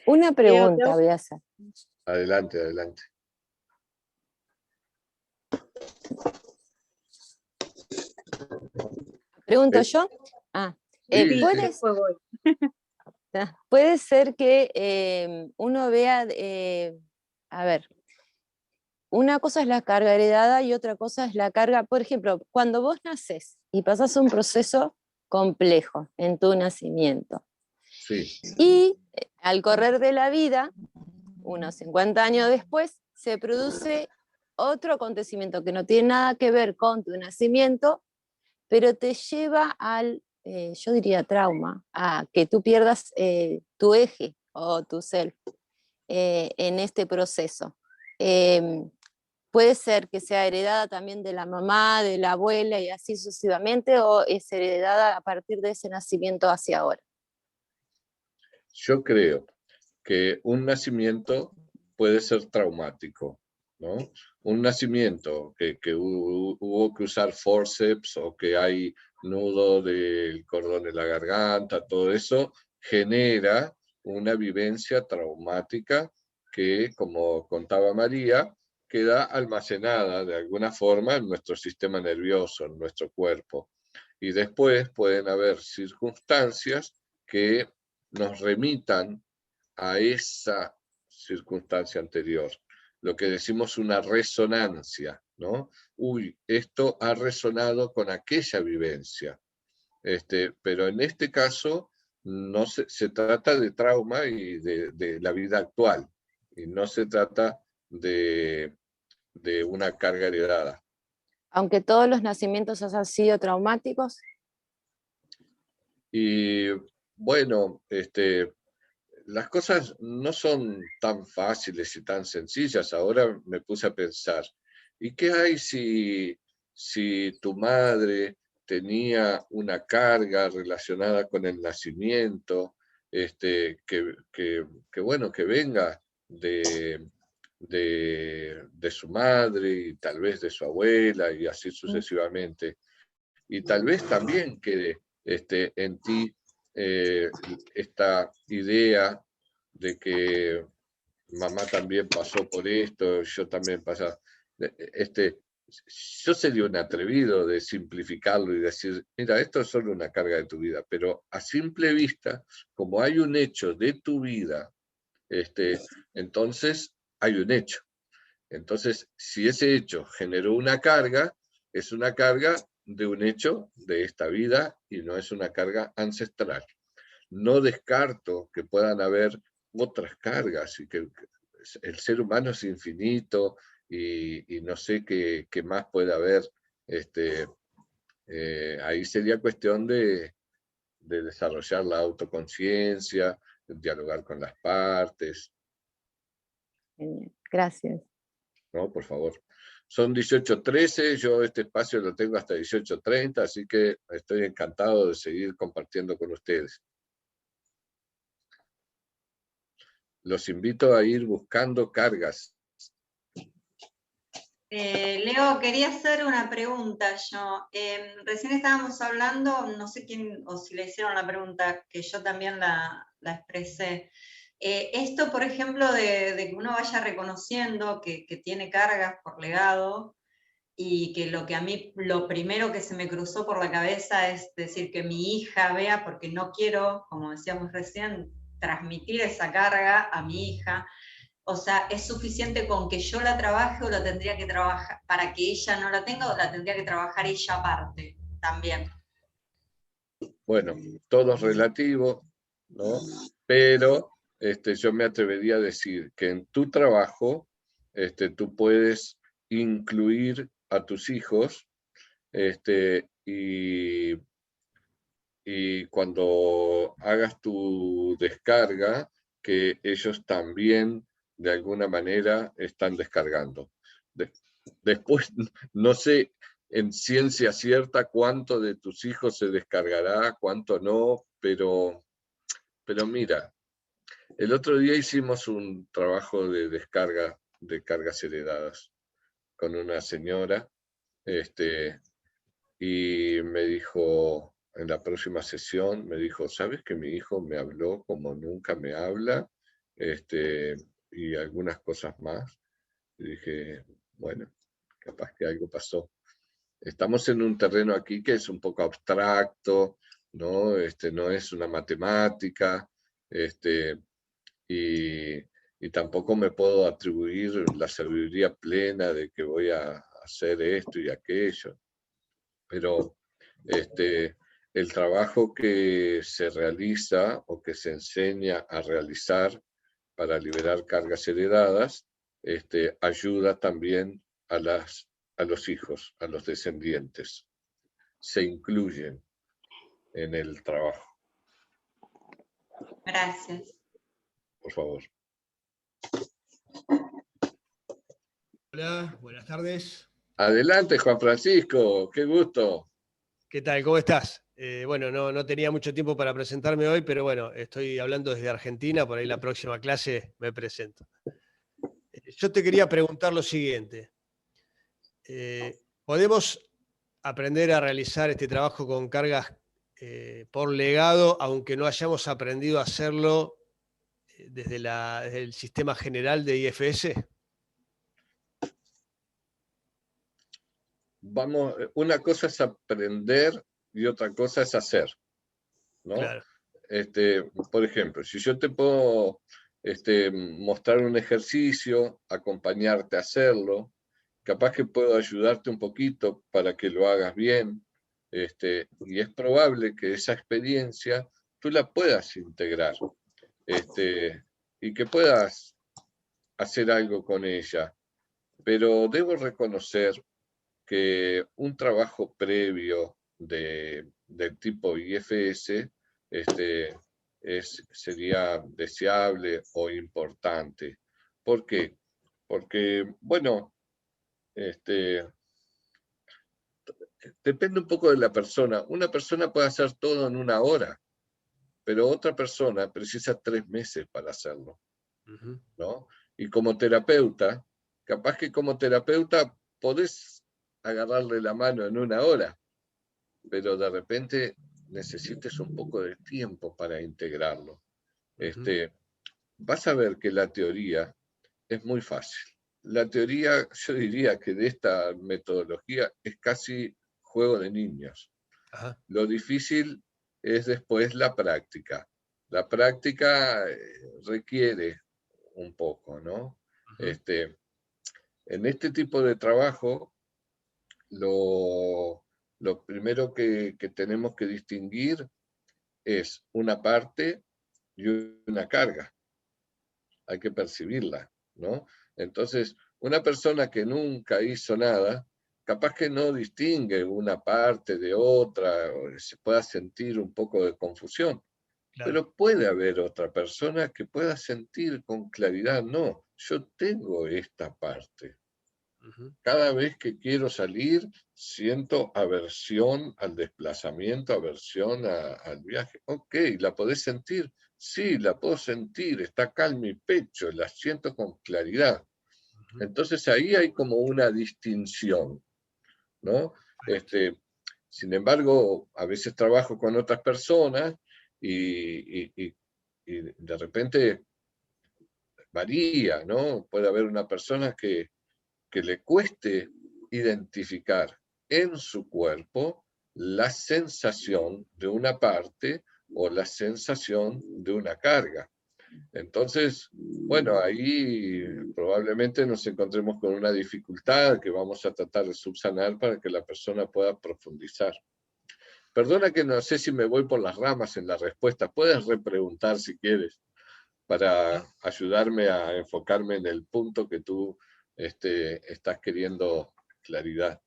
Una pregunta voy a hacer. Adelante, adelante. ¿Pregunto yo? Sí, puede ser que uno vea, a ver, una cosa es la carga heredada y otra cosa es la carga, por ejemplo, cuando vos nacés y pasás un proceso complejo en tu nacimiento. Sí. Y al correr de la vida, unos 50 años después, se produce otro acontecimiento que no tiene nada que ver con tu nacimiento, pero te lleva al, yo diría trauma, a que tú pierdas tu eje o tu self en este proceso. Puede ser que sea heredada también de la mamá, de la abuela y así sucesivamente, o es heredada a partir de ese nacimiento hacia ahora. Yo creo que un nacimiento puede ser traumático, ¿no? Un nacimiento que hubo que usar forceps o que hay nudo del cordón de la garganta, todo eso genera una vivencia traumática que, como contaba María, queda almacenada de alguna forma en nuestro sistema nervioso, en nuestro cuerpo. Y después pueden haber circunstancias que nos remitan a esa circunstancia anterior, lo que decimos una resonancia, ¿no? Uy, esto ha resonado con aquella vivencia. Pero en este caso no se trata de trauma y de la vida actual, y no se trata de de una carga heredada. Aunque todos los nacimientos hayan sido traumáticos. Y bueno, las cosas no son tan fáciles y tan sencillas. Ahora me puse a pensar, ¿y qué hay si tu madre tenía una carga relacionada con el nacimiento, que bueno, que venga de su madre y tal vez de su abuela y así sucesivamente? Y tal vez también quede en ti esta idea de que mamá también pasó por esto, yo también pasé. Yo sería un atrevido de simplificarlo y decir, mira, esto es solo una carga de tu vida, pero a simple vista, como hay un hecho de tu vida, entonces hay un hecho. Entonces, si ese hecho generó una carga, es una carga de un hecho de esta vida y no es una carga ancestral. No descarto que puedan haber otras cargas y que el ser humano es infinito y no sé qué más puede haber. Ahí sería cuestión de desarrollar la autoconciencia, dialogar con las partes. Gracias. No, por favor. Son 18:13, yo este espacio lo tengo hasta 18:30, así que estoy encantado de seguir compartiendo con ustedes. Los invito a ir buscando cargas. Leo, quería hacer una pregunta yo. Recién estábamos hablando, no sé quién, o si le hicieron la pregunta, que yo también la expresé. Esto, por ejemplo, de que uno vaya reconociendo que tiene cargas por legado, y que lo que a mí, lo primero que se me cruzó por la cabeza es decir que mi hija vea, porque no quiero, como decíamos recién, transmitir esa carga a mi hija. O sea, ¿es suficiente con que yo la trabaje o la tendría que trabajar para que ella no la tenga, o la tendría que trabajar ella aparte también? Bueno, todo es relativo, ¿no? Pero yo me atrevería a decir que en tu trabajo tú puedes incluir a tus hijos y cuando hagas tu descarga, que ellos también de alguna manera están descargando. Después, no sé en ciencia cierta cuánto de tus hijos se descargará, cuánto no, pero mira, el otro día hicimos un trabajo de descarga de cargas heredadas con una señora, y me dijo, en la próxima sesión, me dijo, ¿sabes que mi hijo me habló como nunca me habla? Y algunas cosas más. Y dije, bueno, capaz que algo pasó. Estamos en un terreno aquí que es un poco abstracto, ¿no? No es una matemática, y tampoco me puedo atribuir la sabiduría plena de que voy a hacer esto y aquello. Pero el trabajo que se realiza o que se enseña a realizar para liberar cargas heredadas, ayuda también a los hijos, a los descendientes. Se incluyen en el trabajo. Gracias. Por favor. Hola, buenas tardes. Adelante, Juan Francisco, qué gusto. ¿Qué tal? ¿Cómo estás? Bueno, no tenía mucho tiempo para presentarme hoy, pero bueno, estoy hablando desde Argentina, por ahí la próxima clase me presento. Yo te quería preguntar lo siguiente. ¿Podemos aprender a realizar este trabajo con cargas por legado, aunque no hayamos aprendido a hacerlo desde el sistema general de IFS? Vamos, una cosa es aprender y otra cosa es hacer, ¿no? Claro. Por ejemplo, si yo te puedo mostrar un ejercicio, acompañarte a hacerlo, capaz que puedo ayudarte un poquito para que lo hagas bien, y es probable que esa experiencia tú la puedas integrar, y que puedas hacer algo con ella. pero debo reconocer que un trabajo previo del tipo IFS sería deseable o importante. ¿Por qué? Porque, bueno, depende un poco de la persona. Una persona puede hacer todo en 1 hora, pero otra persona precisa 3 meses para hacerlo, ¿no? Y como terapeuta, capaz que como terapeuta podés agarrarle la mano en 1 hora, pero de repente necesites un poco de tiempo para integrarlo. Vas a ver que la teoría es muy fácil. La teoría, yo diría que de esta metodología es casi juego de niños. Ajá. Lo difícil es después la práctica. La práctica requiere un poco, ¿no? En este tipo de trabajo, lo primero que tenemos que distinguir es una parte y una carga. Hay que percibirla, ¿no? Entonces, una persona que nunca hizo nada, capaz que no distingue una parte de otra, o se pueda sentir un poco de confusión. Claro. Pero puede haber otra persona que pueda sentir con claridad, no, yo tengo esta parte. Cada vez que quiero salir, siento aversión al desplazamiento, aversión al viaje. Ok, ¿la podés sentir? Sí, la puedo sentir, está acá en mi pecho, la siento con claridad. Entonces ahí hay como una distinción, ¿no? Sin embargo, a veces trabajo con otras personas y de repente varía, ¿no? Puede haber una persona que le cueste identificar en su cuerpo la sensación de una parte o la sensación de una carga. Entonces, bueno, ahí probablemente nos encontremos con una dificultad que vamos a tratar de subsanar para que la persona pueda profundizar. Perdona que no sé si me voy por las ramas en la respuesta. Puedes repreguntar si quieres para ayudarme a enfocarme en el punto que tú estás queriendo claridad.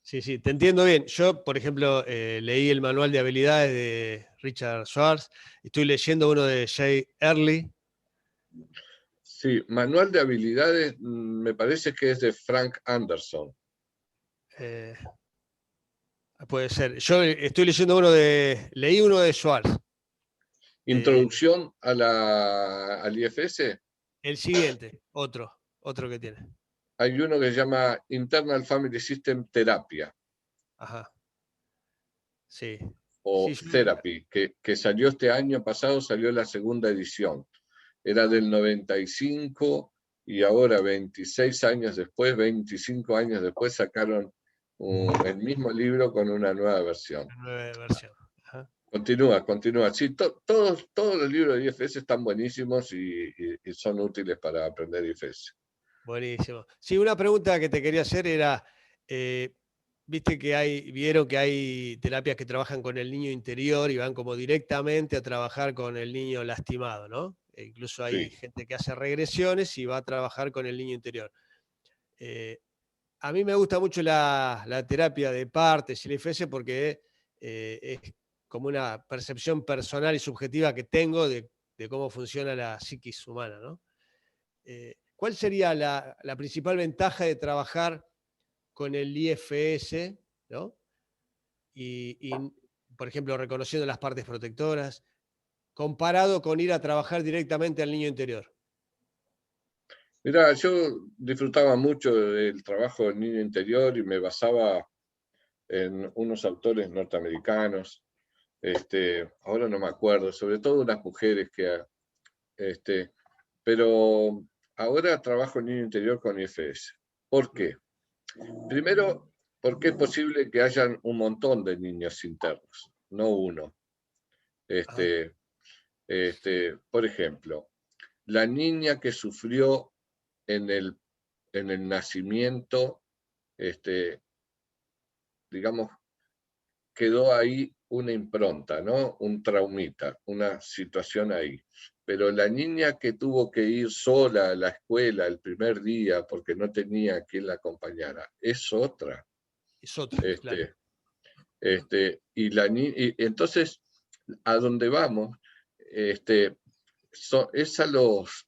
Sí, sí, te entiendo bien. Yo, por ejemplo, leí el manual de habilidades de Richard Schwartz, estoy leyendo uno de Jay Early. Sí, manual de habilidades me parece que es de Frank Anderson. Puede ser. Yo estoy leyendo leí uno de Schwartz. Introducción al IFS. El siguiente, otro que tiene. Hay uno que se llama Internal Family System Terapia. Ajá. Sí. O sí, Therapy, que salió este año pasado, salió la 2ª edición. Era del 95 y ahora 26 años después, 25 años después, sacaron el mismo libro con una nueva versión. Nueva versión. Ajá. Continúa. Sí, todos los libros de IFS están buenísimos y son útiles para aprender IFS. Buenísimo. Sí, una pregunta que te quería hacer era, viste que vieron que hay terapias que trabajan con el niño interior y van como directamente a trabajar con el niño lastimado, ¿no? E incluso hay gente que hace regresiones y va a trabajar con el niño interior. A mí me gusta mucho la terapia de partes y el IFS porque es como una percepción personal y subjetiva que tengo de cómo funciona la psiquis humana, ¿no? ¿Cuál sería la principal ventaja de trabajar con el IFS, ¿no? Y, por ejemplo, reconociendo las partes protectoras, comparado con ir a trabajar directamente al niño interior? Mirá, yo disfrutaba mucho del trabajo del niño interior y me basaba en unos autores norteamericanos, ahora no me acuerdo, sobre todo unas mujeres pero ahora trabajo en niño interior con IFS. ¿Por qué? Primero, porque es posible que hayan un montón de niños internos, no uno. Por ejemplo, la niña que sufrió en el nacimiento, digamos, quedó ahí una impronta, ¿no? Un traumita, una situación ahí. Pero la niña que tuvo que ir sola a la escuela el primer día porque no tenía quien la acompañara, es otra. Es otra, claro. Y entonces, a donde vamos, es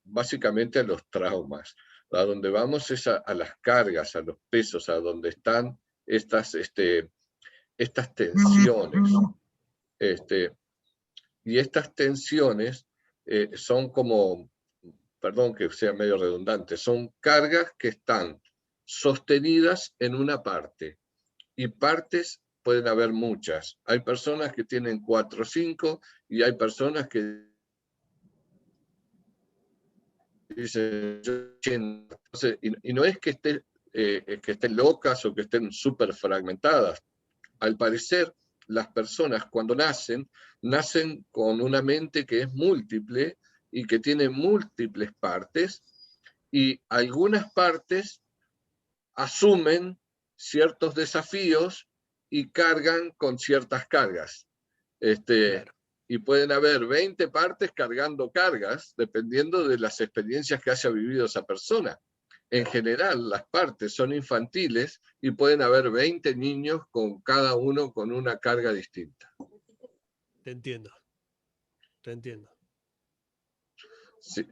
básicamente a los traumas. A donde vamos es a las cargas, a los pesos, a donde están estas tensiones. Y estas tensiones son como, perdón que sea medio redundante, son cargas que están sostenidas en una parte. Y partes pueden haber muchas. Hay personas que tienen 4 o 5 y hay personas que dicen, entonces, y no es que estén locas o que estén súper fragmentadas. Al parecer, las personas cuando nacen con una mente que es múltiple y que tiene múltiples partes, y algunas partes asumen ciertos desafíos y cargan con ciertas cargas. Claro. Y pueden haber 20 partes cargando cargas, dependiendo de las experiencias que haya vivido esa persona. En general, las partes son infantiles y pueden haber 20 niños con cada uno con una carga distinta. Te entiendo. Te entiendo. Sí,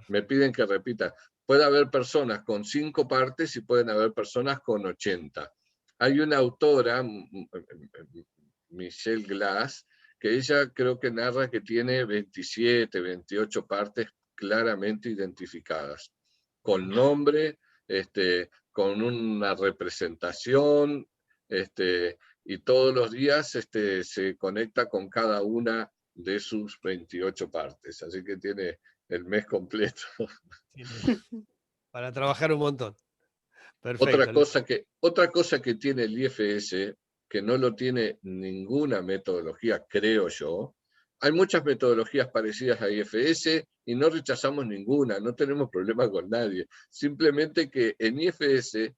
me piden que repita. Puede haber personas con 5 partes y pueden haber personas con 80. Hay una autora, Michelle Glass, que ella creo que narra que tiene 27, 28 partes claramente identificadas, con nombre, con una representación, y todos los días se conecta con cada una de sus 28 partes, así que tiene el mes completo. Para trabajar un montón. Perfecto. Otra cosa que tiene el IFS, que no lo tiene ninguna metodología, creo yo. Hay muchas metodologías parecidas a IFS y no rechazamos ninguna, no tenemos problema con nadie. Simplemente que en IFS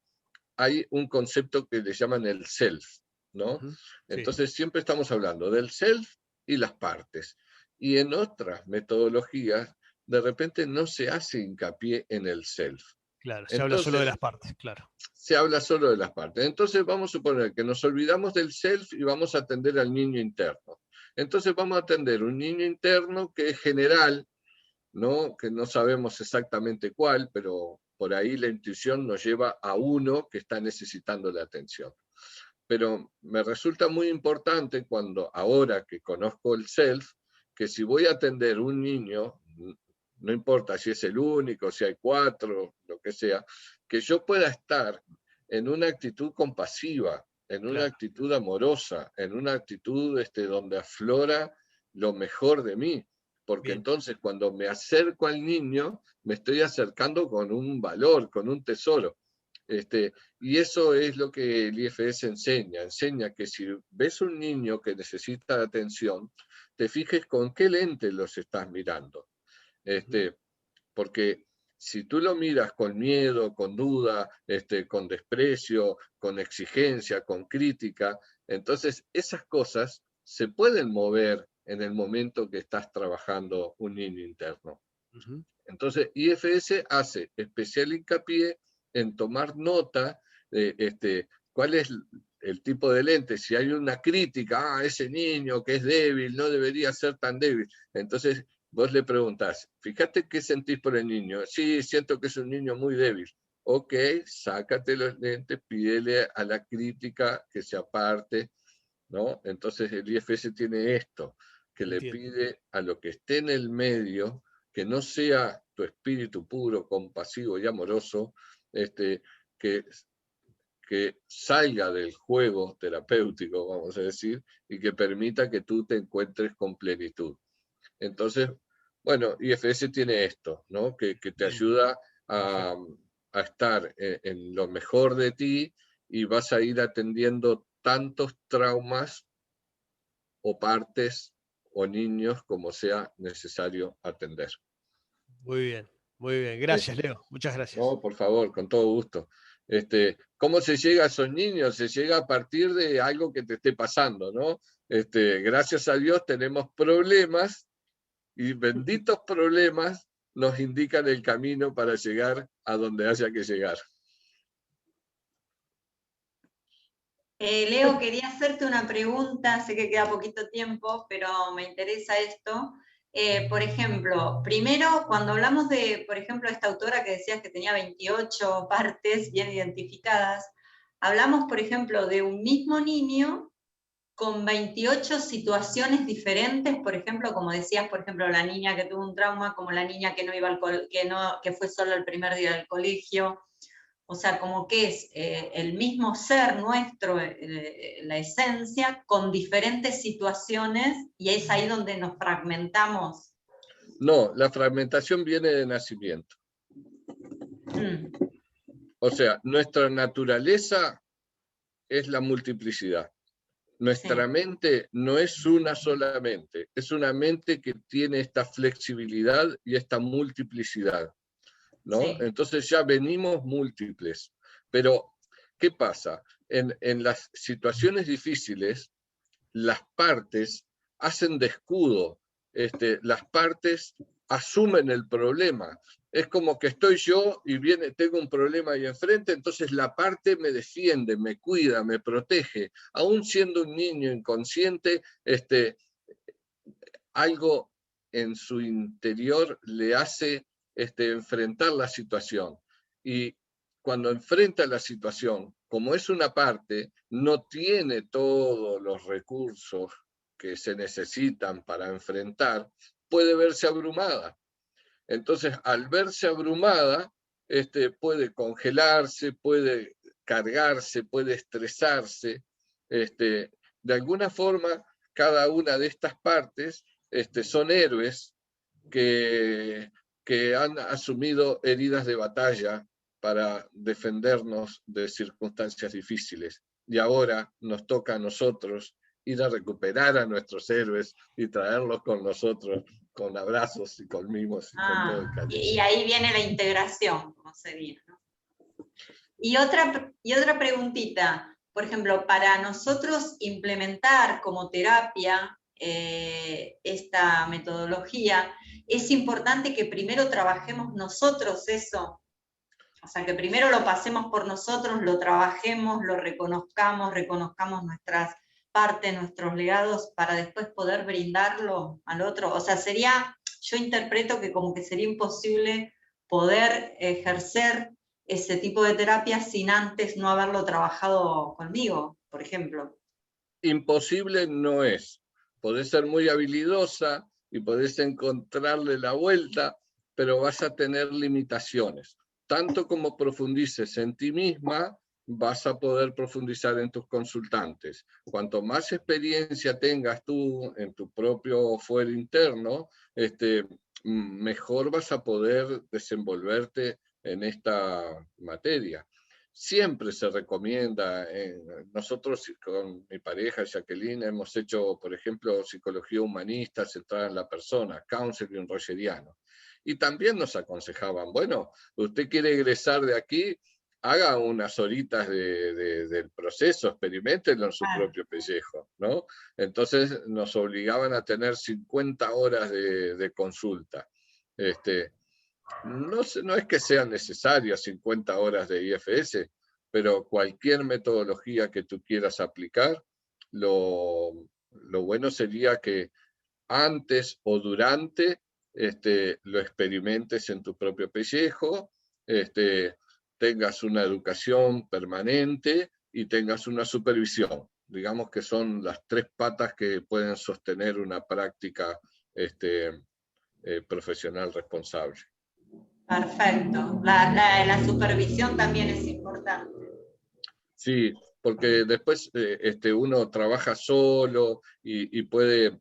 hay un concepto que le llaman el self, ¿no? Sí. Entonces siempre estamos hablando del self y las partes. Y en otras metodologías, de repente no se hace hincapié en el self. Claro, se habla solo de las partes, claro. Se habla solo de las partes. Entonces vamos a suponer que nos olvidamos del self y vamos a atender al niño interno. Entonces vamos a atender un niño interno que es general, ¿no? Que no sabemos exactamente cuál, pero por ahí la intuición nos lleva a uno que está necesitando la atención. Pero me resulta muy importante ahora que conozco el self, que si voy a atender un niño, no importa si es el único, si hay 4, lo que sea, que yo pueda estar en una actitud compasiva, en una actitud amorosa, en una actitud donde aflora lo mejor de mí. Porque entonces cuando me acerco al niño, me estoy acercando con un valor, con un tesoro. Y eso es lo que el IFS enseña que si ves un niño que necesita atención, te fijes con qué lente los estás mirando. Porque si tú lo miras con miedo, con duda, con desprecio, con exigencia, con crítica, entonces esas cosas se pueden mover en el momento que estás trabajando un niño interno. Entonces IFS hace especial hincapié en tomar nota de cuál es el tipo de lente. Si hay una crítica, ese niño que es débil, no debería ser tan débil. Entonces vos le preguntás, fíjate qué sentís por el niño. Sí, siento que es un niño muy débil. Ok, sácate los lentes, pídele a la crítica que se aparte, ¿no? Entonces el IFS tiene esto, que le pide a lo que esté en el medio, que no sea tu espíritu puro, compasivo y amoroso, que salga del juego terapéutico, vamos a decir, y que permita que tú te encuentres con plenitud. Entonces, bueno, IFS tiene esto, ¿no? Que te ayuda a estar en lo mejor de ti y vas a ir atendiendo tantos traumas o partes o niños como sea necesario atender. Muy bien, muy bien. Gracias, Leo. Muchas gracias. No, por favor, con todo gusto. ¿Cómo se llega a esos niños? Se llega a partir de algo que te esté pasando, ¿no? Gracias a Dios tenemos problemas, y benditos problemas nos indican el camino para llegar a donde haya que llegar. Leo, quería hacerte una pregunta, sé que queda poquito tiempo, pero me interesa esto. Por ejemplo, primero, cuando hablamos de, por ejemplo, esta autora que decías que tenía 28 partes bien identificadas, hablamos, por ejemplo, de un mismo niño con 28 situaciones diferentes, por ejemplo, como decías, por ejemplo, la niña que tuvo un trauma, como la niña que no iba al que fue solo el primer día del colegio. O sea, como que es el mismo ser nuestro, la esencia, con diferentes situaciones, y es ahí donde nos fragmentamos. No, la fragmentación viene de nacimiento. O sea, nuestra naturaleza es la multiplicidad. Nuestra mente no es una sola mente, es una mente que tiene esta flexibilidad y esta multiplicidad, ¿no? Sí. Entonces ya venimos múltiples. Pero, ¿qué pasa? En las situaciones difíciles, las partes hacen de escudo, las partes asumen el problema. Es como que estoy yo y tengo un problema ahí enfrente, entonces la parte me defiende, me cuida, me protege. Aún siendo un niño inconsciente, algo en su interior le hace enfrentar la situación. Y cuando enfrenta la situación, como es una parte, no tiene todos los recursos que se necesitan para enfrentar, puede verse abrumada. Entonces, al verse abrumada, puede congelarse, puede cargarse, puede estresarse. De alguna forma, cada una de estas partes son héroes que han asumido heridas de batalla para defendernos de circunstancias difíciles. Y ahora nos toca a nosotros ir a recuperar a nuestros héroes y traerlos con nosotros, con abrazos y con mimos y con todo el cariño. Y ahí viene la integración, como sería, ¿no? Y otra preguntita, por ejemplo, para nosotros implementar como terapia esta metodología, es importante que primero trabajemos nosotros eso. O sea, que primero lo pasemos por nosotros, lo trabajemos, lo reconozcamos nuestras partes, nuestros legados, para después poder brindarlo al otro. O sea, yo interpreto que como que sería imposible poder ejercer ese tipo de terapia sin antes no haberlo trabajado conmigo, por ejemplo. Imposible no es. Podés ser muy habilidosa y podés encontrarle la vuelta, pero vas a tener limitaciones. Tanto como profundices en ti misma, vas a poder profundizar en tus consultantes. Cuanto más experiencia tengas tú en tu propio fuero interno, mejor vas a poder desenvolverte en esta materia. Siempre se recomienda, nosotros con mi pareja Jacqueline hemos hecho, por ejemplo, psicología humanista centrada en la persona, counseling rogeriano. Y también nos aconsejaban, bueno, usted quiere egresar de aquí, haga unas horitas del proceso, experiméntenlo en su propio pellejo, ¿no? Entonces nos obligaban a tener 50 horas de consulta. No es que sean necesarias 50 horas de IFS, pero cualquier metodología que tú quieras aplicar, lo bueno sería que antes o durante lo experimentes en tu propio pellejo, tengas una educación permanente y tengas una supervisión. Digamos que son las 3 patas que pueden sostener una práctica profesional responsable. Perfecto. La supervisión también es importante. Sí, porque después uno trabaja solo y puede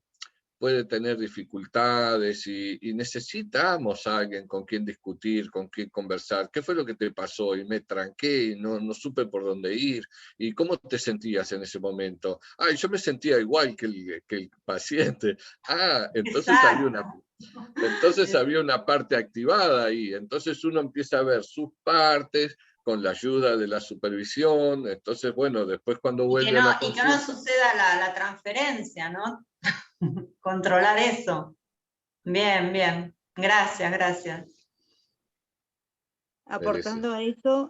tener dificultades y necesitamos a alguien con quien discutir, con quien conversar. ¿Qué fue lo que te pasó? Y me tranqué, no supe por dónde ir. ¿Y cómo te sentías en ese momento? Ay, yo me sentía igual que el paciente. Entonces había una parte activada ahí. Entonces uno empieza a ver sus partes, con la ayuda de la supervisión. Entonces, bueno, después cuando vuelve a la y que no conciencia... suceda la transferencia, ¿no? Controlar eso. Bien, bien. Gracias, gracias. Aportando a eso,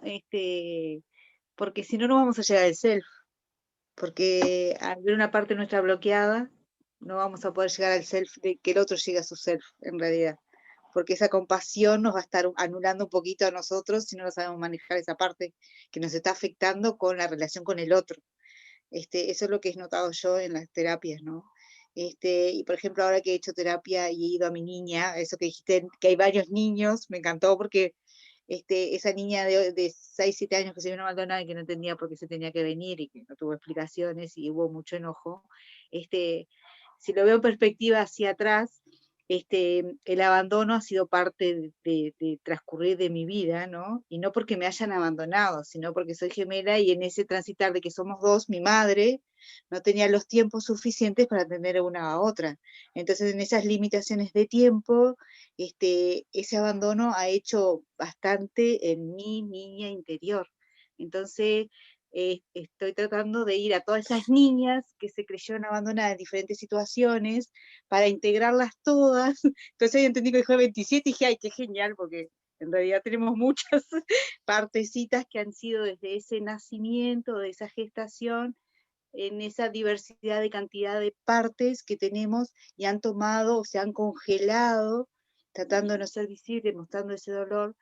porque si no, no vamos a llegar al self. Porque al ver una parte nuestra bloqueada, no vamos a poder llegar al self, de que el otro llegue a su self, en realidad. Porque esa compasión nos va a estar anulando un poquito a nosotros si no lo sabemos manejar esa parte que nos está afectando con la relación con el otro. Eso es lo que he notado yo en las terapias, ¿no? Y por ejemplo, ahora que he hecho terapia y he ido a mi niña, eso que dijiste, que hay varios niños, me encantó porque esa niña de 6, 7 años que se vino a Maldonado y que no entendía por qué se tenía que venir y que no tuvo explicaciones y hubo mucho enojo, si lo veo en perspectiva hacia atrás, el abandono ha sido parte de transcurrir de mi vida, ¿no? Y no porque me hayan abandonado, sino porque soy gemela y en ese transitar de que somos dos, mi madre no tenía los tiempos suficientes para atender una a otra. Entonces, en esas limitaciones de tiempo, ese abandono ha hecho bastante en mi niña interior. Entonces, estoy tratando de ir a todas esas niñas que se creyeron abandonadas en diferentes situaciones para integrarlas todas. Entonces ahí entendí que dejó 27 y dije, ay, qué genial, porque en realidad tenemos muchas partecitas que han sido desde ese nacimiento, de esa gestación, en esa diversidad de cantidad de partes que tenemos y han tomado o se han congelado, tratando de no ser visibles, mostrando ese dolor,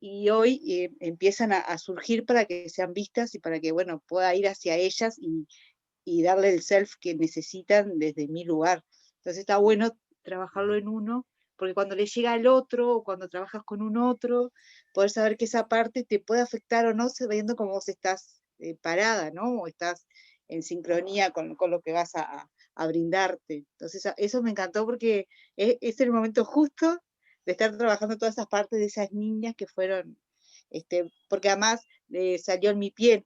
y hoy empiezan a surgir para que sean vistas y para que, bueno, pueda ir hacia ellas y darle el self que necesitan desde mi lugar. Entonces está bueno trabajarlo en uno, porque cuando le llega al otro, o cuando trabajas con un otro, poder saber que esa parte te puede afectar o no, sabiendo cómo vos estás parada, ¿no? O estás en sincronía con lo que vas a brindarte. Entonces eso me encantó porque es el momento justo de estar trabajando todas esas partes de esas niñas que fueron, porque además salió en mi piel,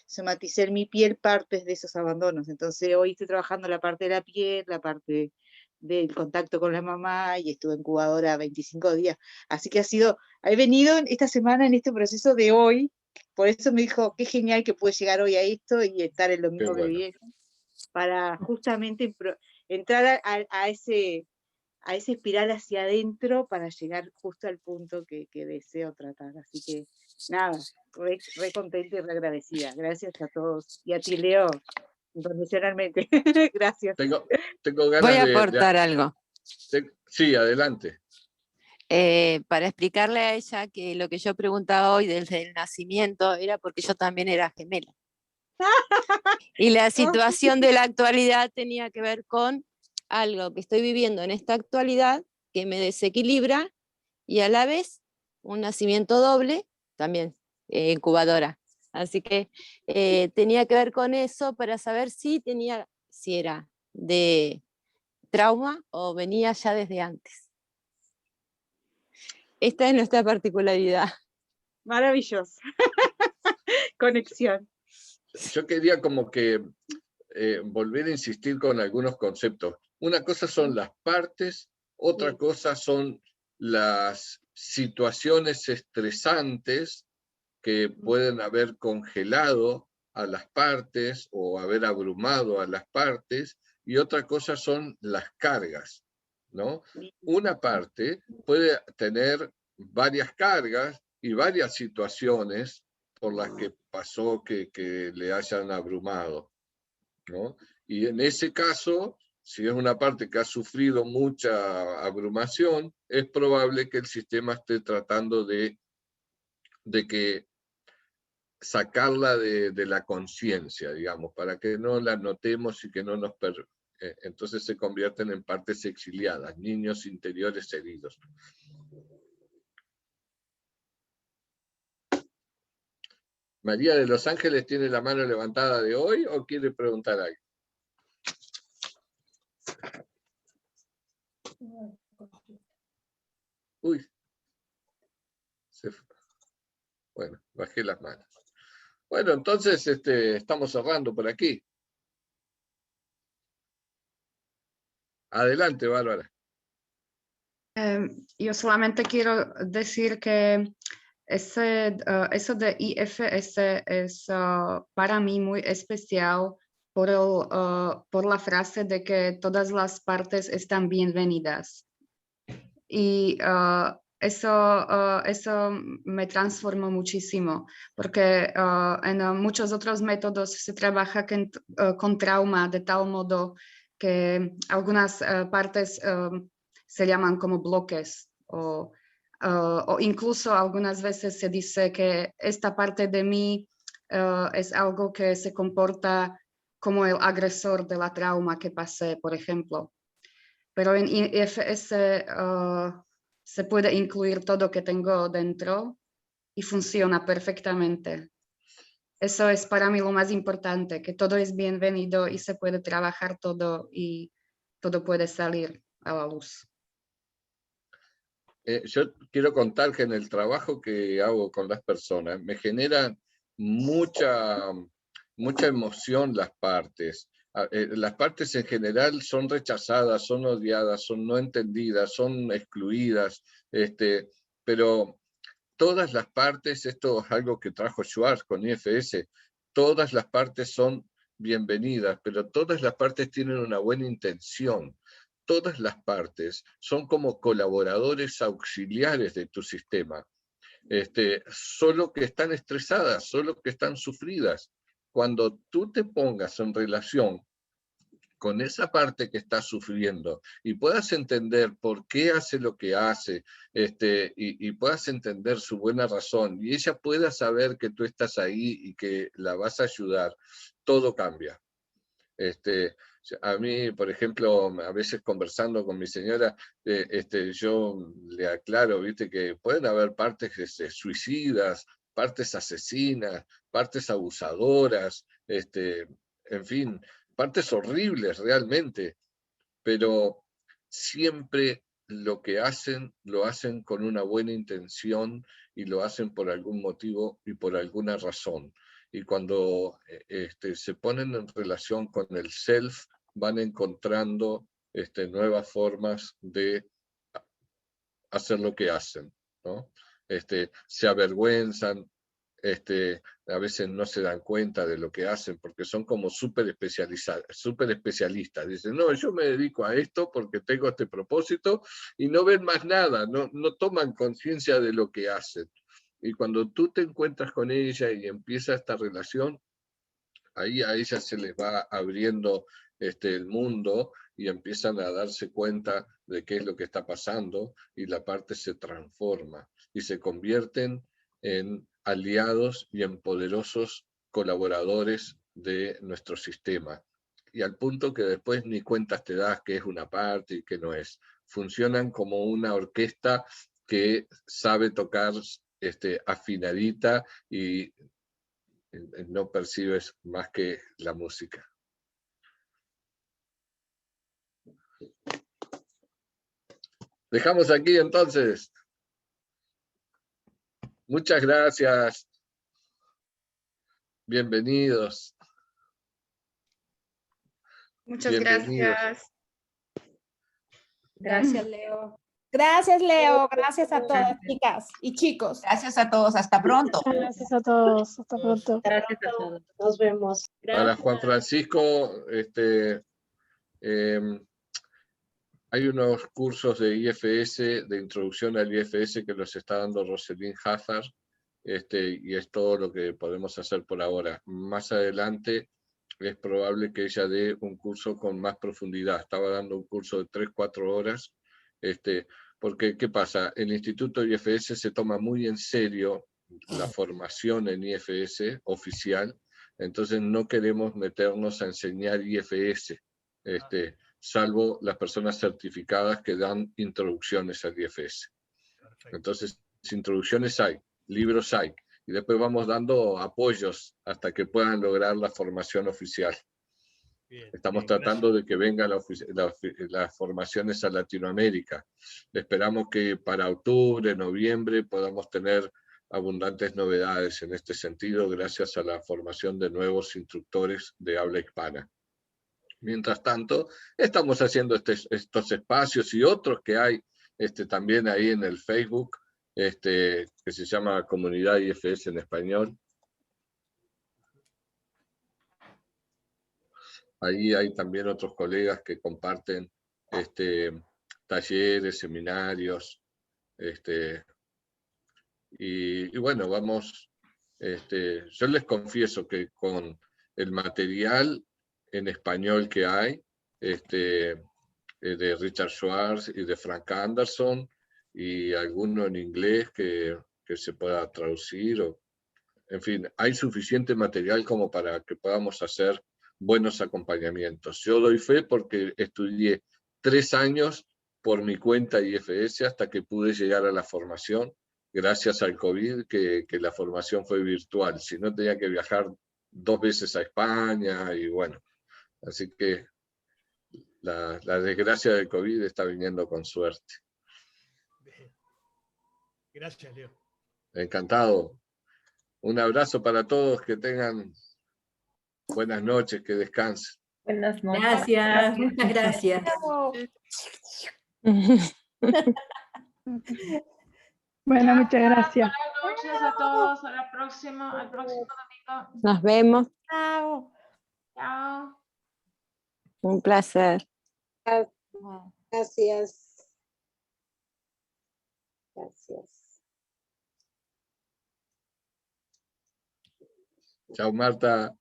somaticé en mi piel partes de esos abandonos. Entonces hoy estoy trabajando la parte de la piel, la parte del contacto con la mamá, y estuve incubadora 25 días. Así que he venido esta semana en este proceso de hoy, por eso me dijo, qué genial que pude llegar hoy a esto y estar el domingo que viene, para justamente entrar a ese espiral hacia adentro para llegar justo al punto que deseo tratar. Así que nada, re contenta y re agradecida. Gracias a todos. Y a ti, Leo, incondicionalmente. Gracias. Tengo ganas Voy a aportar algo. Sí, adelante. Para explicarle a ella que lo que yo preguntaba hoy desde el nacimiento era porque yo también era gemela. Y la situación de la actualidad tenía que ver con algo que estoy viviendo en esta actualidad que me desequilibra, y a la vez un nacimiento doble, también incubadora. Así que tenía que ver con eso para saber si era de trauma o venía ya desde antes. Esta es nuestra particularidad. Maravilloso. Conexión. Yo quería como que volver a insistir con algunos conceptos. Una cosa son las partes, otra cosa son las situaciones estresantes que pueden haber congelado a las partes o haber abrumado a las partes, y otra cosa son las cargas, ¿no? Una parte puede tener varias cargas y varias situaciones por las que pasó que le hayan abrumado, ¿no? Y en ese caso, si es una parte que ha sufrido mucha abrumación, es probable que el sistema esté tratando de que sacarla de la conciencia, digamos, para que no la notemos y que no nos... entonces se convierten en partes exiliadas, niños interiores heridos. María de los Ángeles tiene la mano levantada de hoy o quiere preguntar algo. Uy. Bueno, bajé las manos. Bueno, entonces estamos cerrando por aquí. Adelante, Bárbara. Yo solamente quiero decir que eso de IFS es para mí muy especial por la frase de que todas las partes están bienvenidas. Y eso me transformó muchísimo, porque en muchos otros métodos se trabaja con trauma de tal modo que algunas partes se llaman como bloques o incluso algunas veces se dice que esta parte de mí es algo que se comporta como el agresor de la trauma que pasé, por ejemplo. Pero en IFS se puede incluir todo que tengo dentro y funciona perfectamente. Eso es para mí lo más importante, que todo es bienvenido y se puede trabajar todo y todo puede salir a la luz. Yo quiero contar que en el trabajo que hago con las personas me generan mucha emoción las partes. Las partes en general son rechazadas, son odiadas, son no entendidas, son excluidas, pero todas las partes, esto es algo que trajo Schwartz con IFS, todas las partes son bienvenidas, pero todas las partes tienen una buena intención. Todas las partes son como colaboradores auxiliares de tu sistema, solo que están estresadas, solo que están sufridas. Cuando tú te pongas en relación con esa parte que está sufriendo y puedas entender por qué hace lo que hace, y puedas entender su buena razón, y ella pueda saber que tú estás ahí y que la vas a ayudar, todo cambia. A mí, por ejemplo, a veces conversando con mi señora, yo le aclaro, viste, que pueden haber partes suicidas, partes asesinas, partes abusadoras, en fin, partes horribles realmente, pero siempre lo que hacen, lo hacen con una buena intención y lo hacen por algún motivo y por alguna razón. Y cuando se ponen en relación con el self, van encontrando nuevas formas de hacer lo que hacen, ¿no? Se avergüenzan, a veces no se dan cuenta de lo que hacen porque son como súper especialistas. Dicen, no, yo me dedico a esto porque tengo este propósito y no ven más nada, no toman conciencia de lo que hacen. Y cuando tú te encuentras con ella y empieza esta relación, ahí a ella se les va abriendo el mundo y empiezan a darse cuenta de qué es lo que está pasando y la parte se transforma y se convierten en aliados y en poderosos colaboradores de nuestro sistema. Y al punto que después ni cuentas te das qué es una parte y qué no es. Funcionan como una orquesta que sabe tocar afinadita y no percibes más que la música. Dejamos aquí entonces. Muchas gracias. Bienvenidos. Muchas Bienvenidos. gracias. Gracias, Leo. Gracias, Leo. Gracias a todas, chicas y chicos. Gracias a todos. Hasta pronto. Gracias a todos. Hasta pronto. Gracias a todos. Nos vemos. Para Juan Francisco, hay unos cursos de IFS, de introducción al IFS, que los está dando Rosalind Hazard, y es todo lo que podemos hacer por ahora. Más adelante es probable que ella dé un curso con más profundidad. Estaba dando un curso de 3-4 horas, porque ¿qué pasa? El Instituto IFS se toma muy en serio la formación en IFS oficial, entonces no queremos meternos a enseñar IFS, salvo las personas certificadas que dan introducciones al IFS. Entonces, introducciones hay, libros hay, y después vamos dando apoyos hasta que puedan lograr la formación oficial. Bien, Estamos bien, tratando de que vengan las formaciones a Latinoamérica. Esperamos que para octubre, noviembre podamos tener abundantes novedades en este sentido, gracias a la formación de nuevos instructores de habla hispana. Mientras tanto, estamos haciendo estos espacios y otros que hay también ahí en el Facebook, que se llama Comunidad IFS en Español. Ahí hay también otros colegas que comparten talleres, seminarios, y bueno, vamos, yo les confieso que con el material en español que hay, de Richard Schwartz y de Frank Anderson, y alguno en inglés que se pueda traducir, en fin, hay suficiente material como para que podamos hacer buenos acompañamientos. Yo doy fe porque estudié 3 años por mi cuenta IFS hasta que pude llegar a la formación, gracias al COVID, que la formación fue virtual. Si no, tenía que viajar 2 veces a España, y bueno, así que la desgracia del COVID está viniendo con suerte. Gracias, Leo. Encantado. Un abrazo para todos, que tengan buenas noches, que descansen. Buenas noches. Gracias, muchas gracias. Bueno, muchas gracias. Buenas noches a todos. Al próximo domingo. Nos vemos. Chao. Chao. Un placer. Gracias. Gracias. Chao, Marta.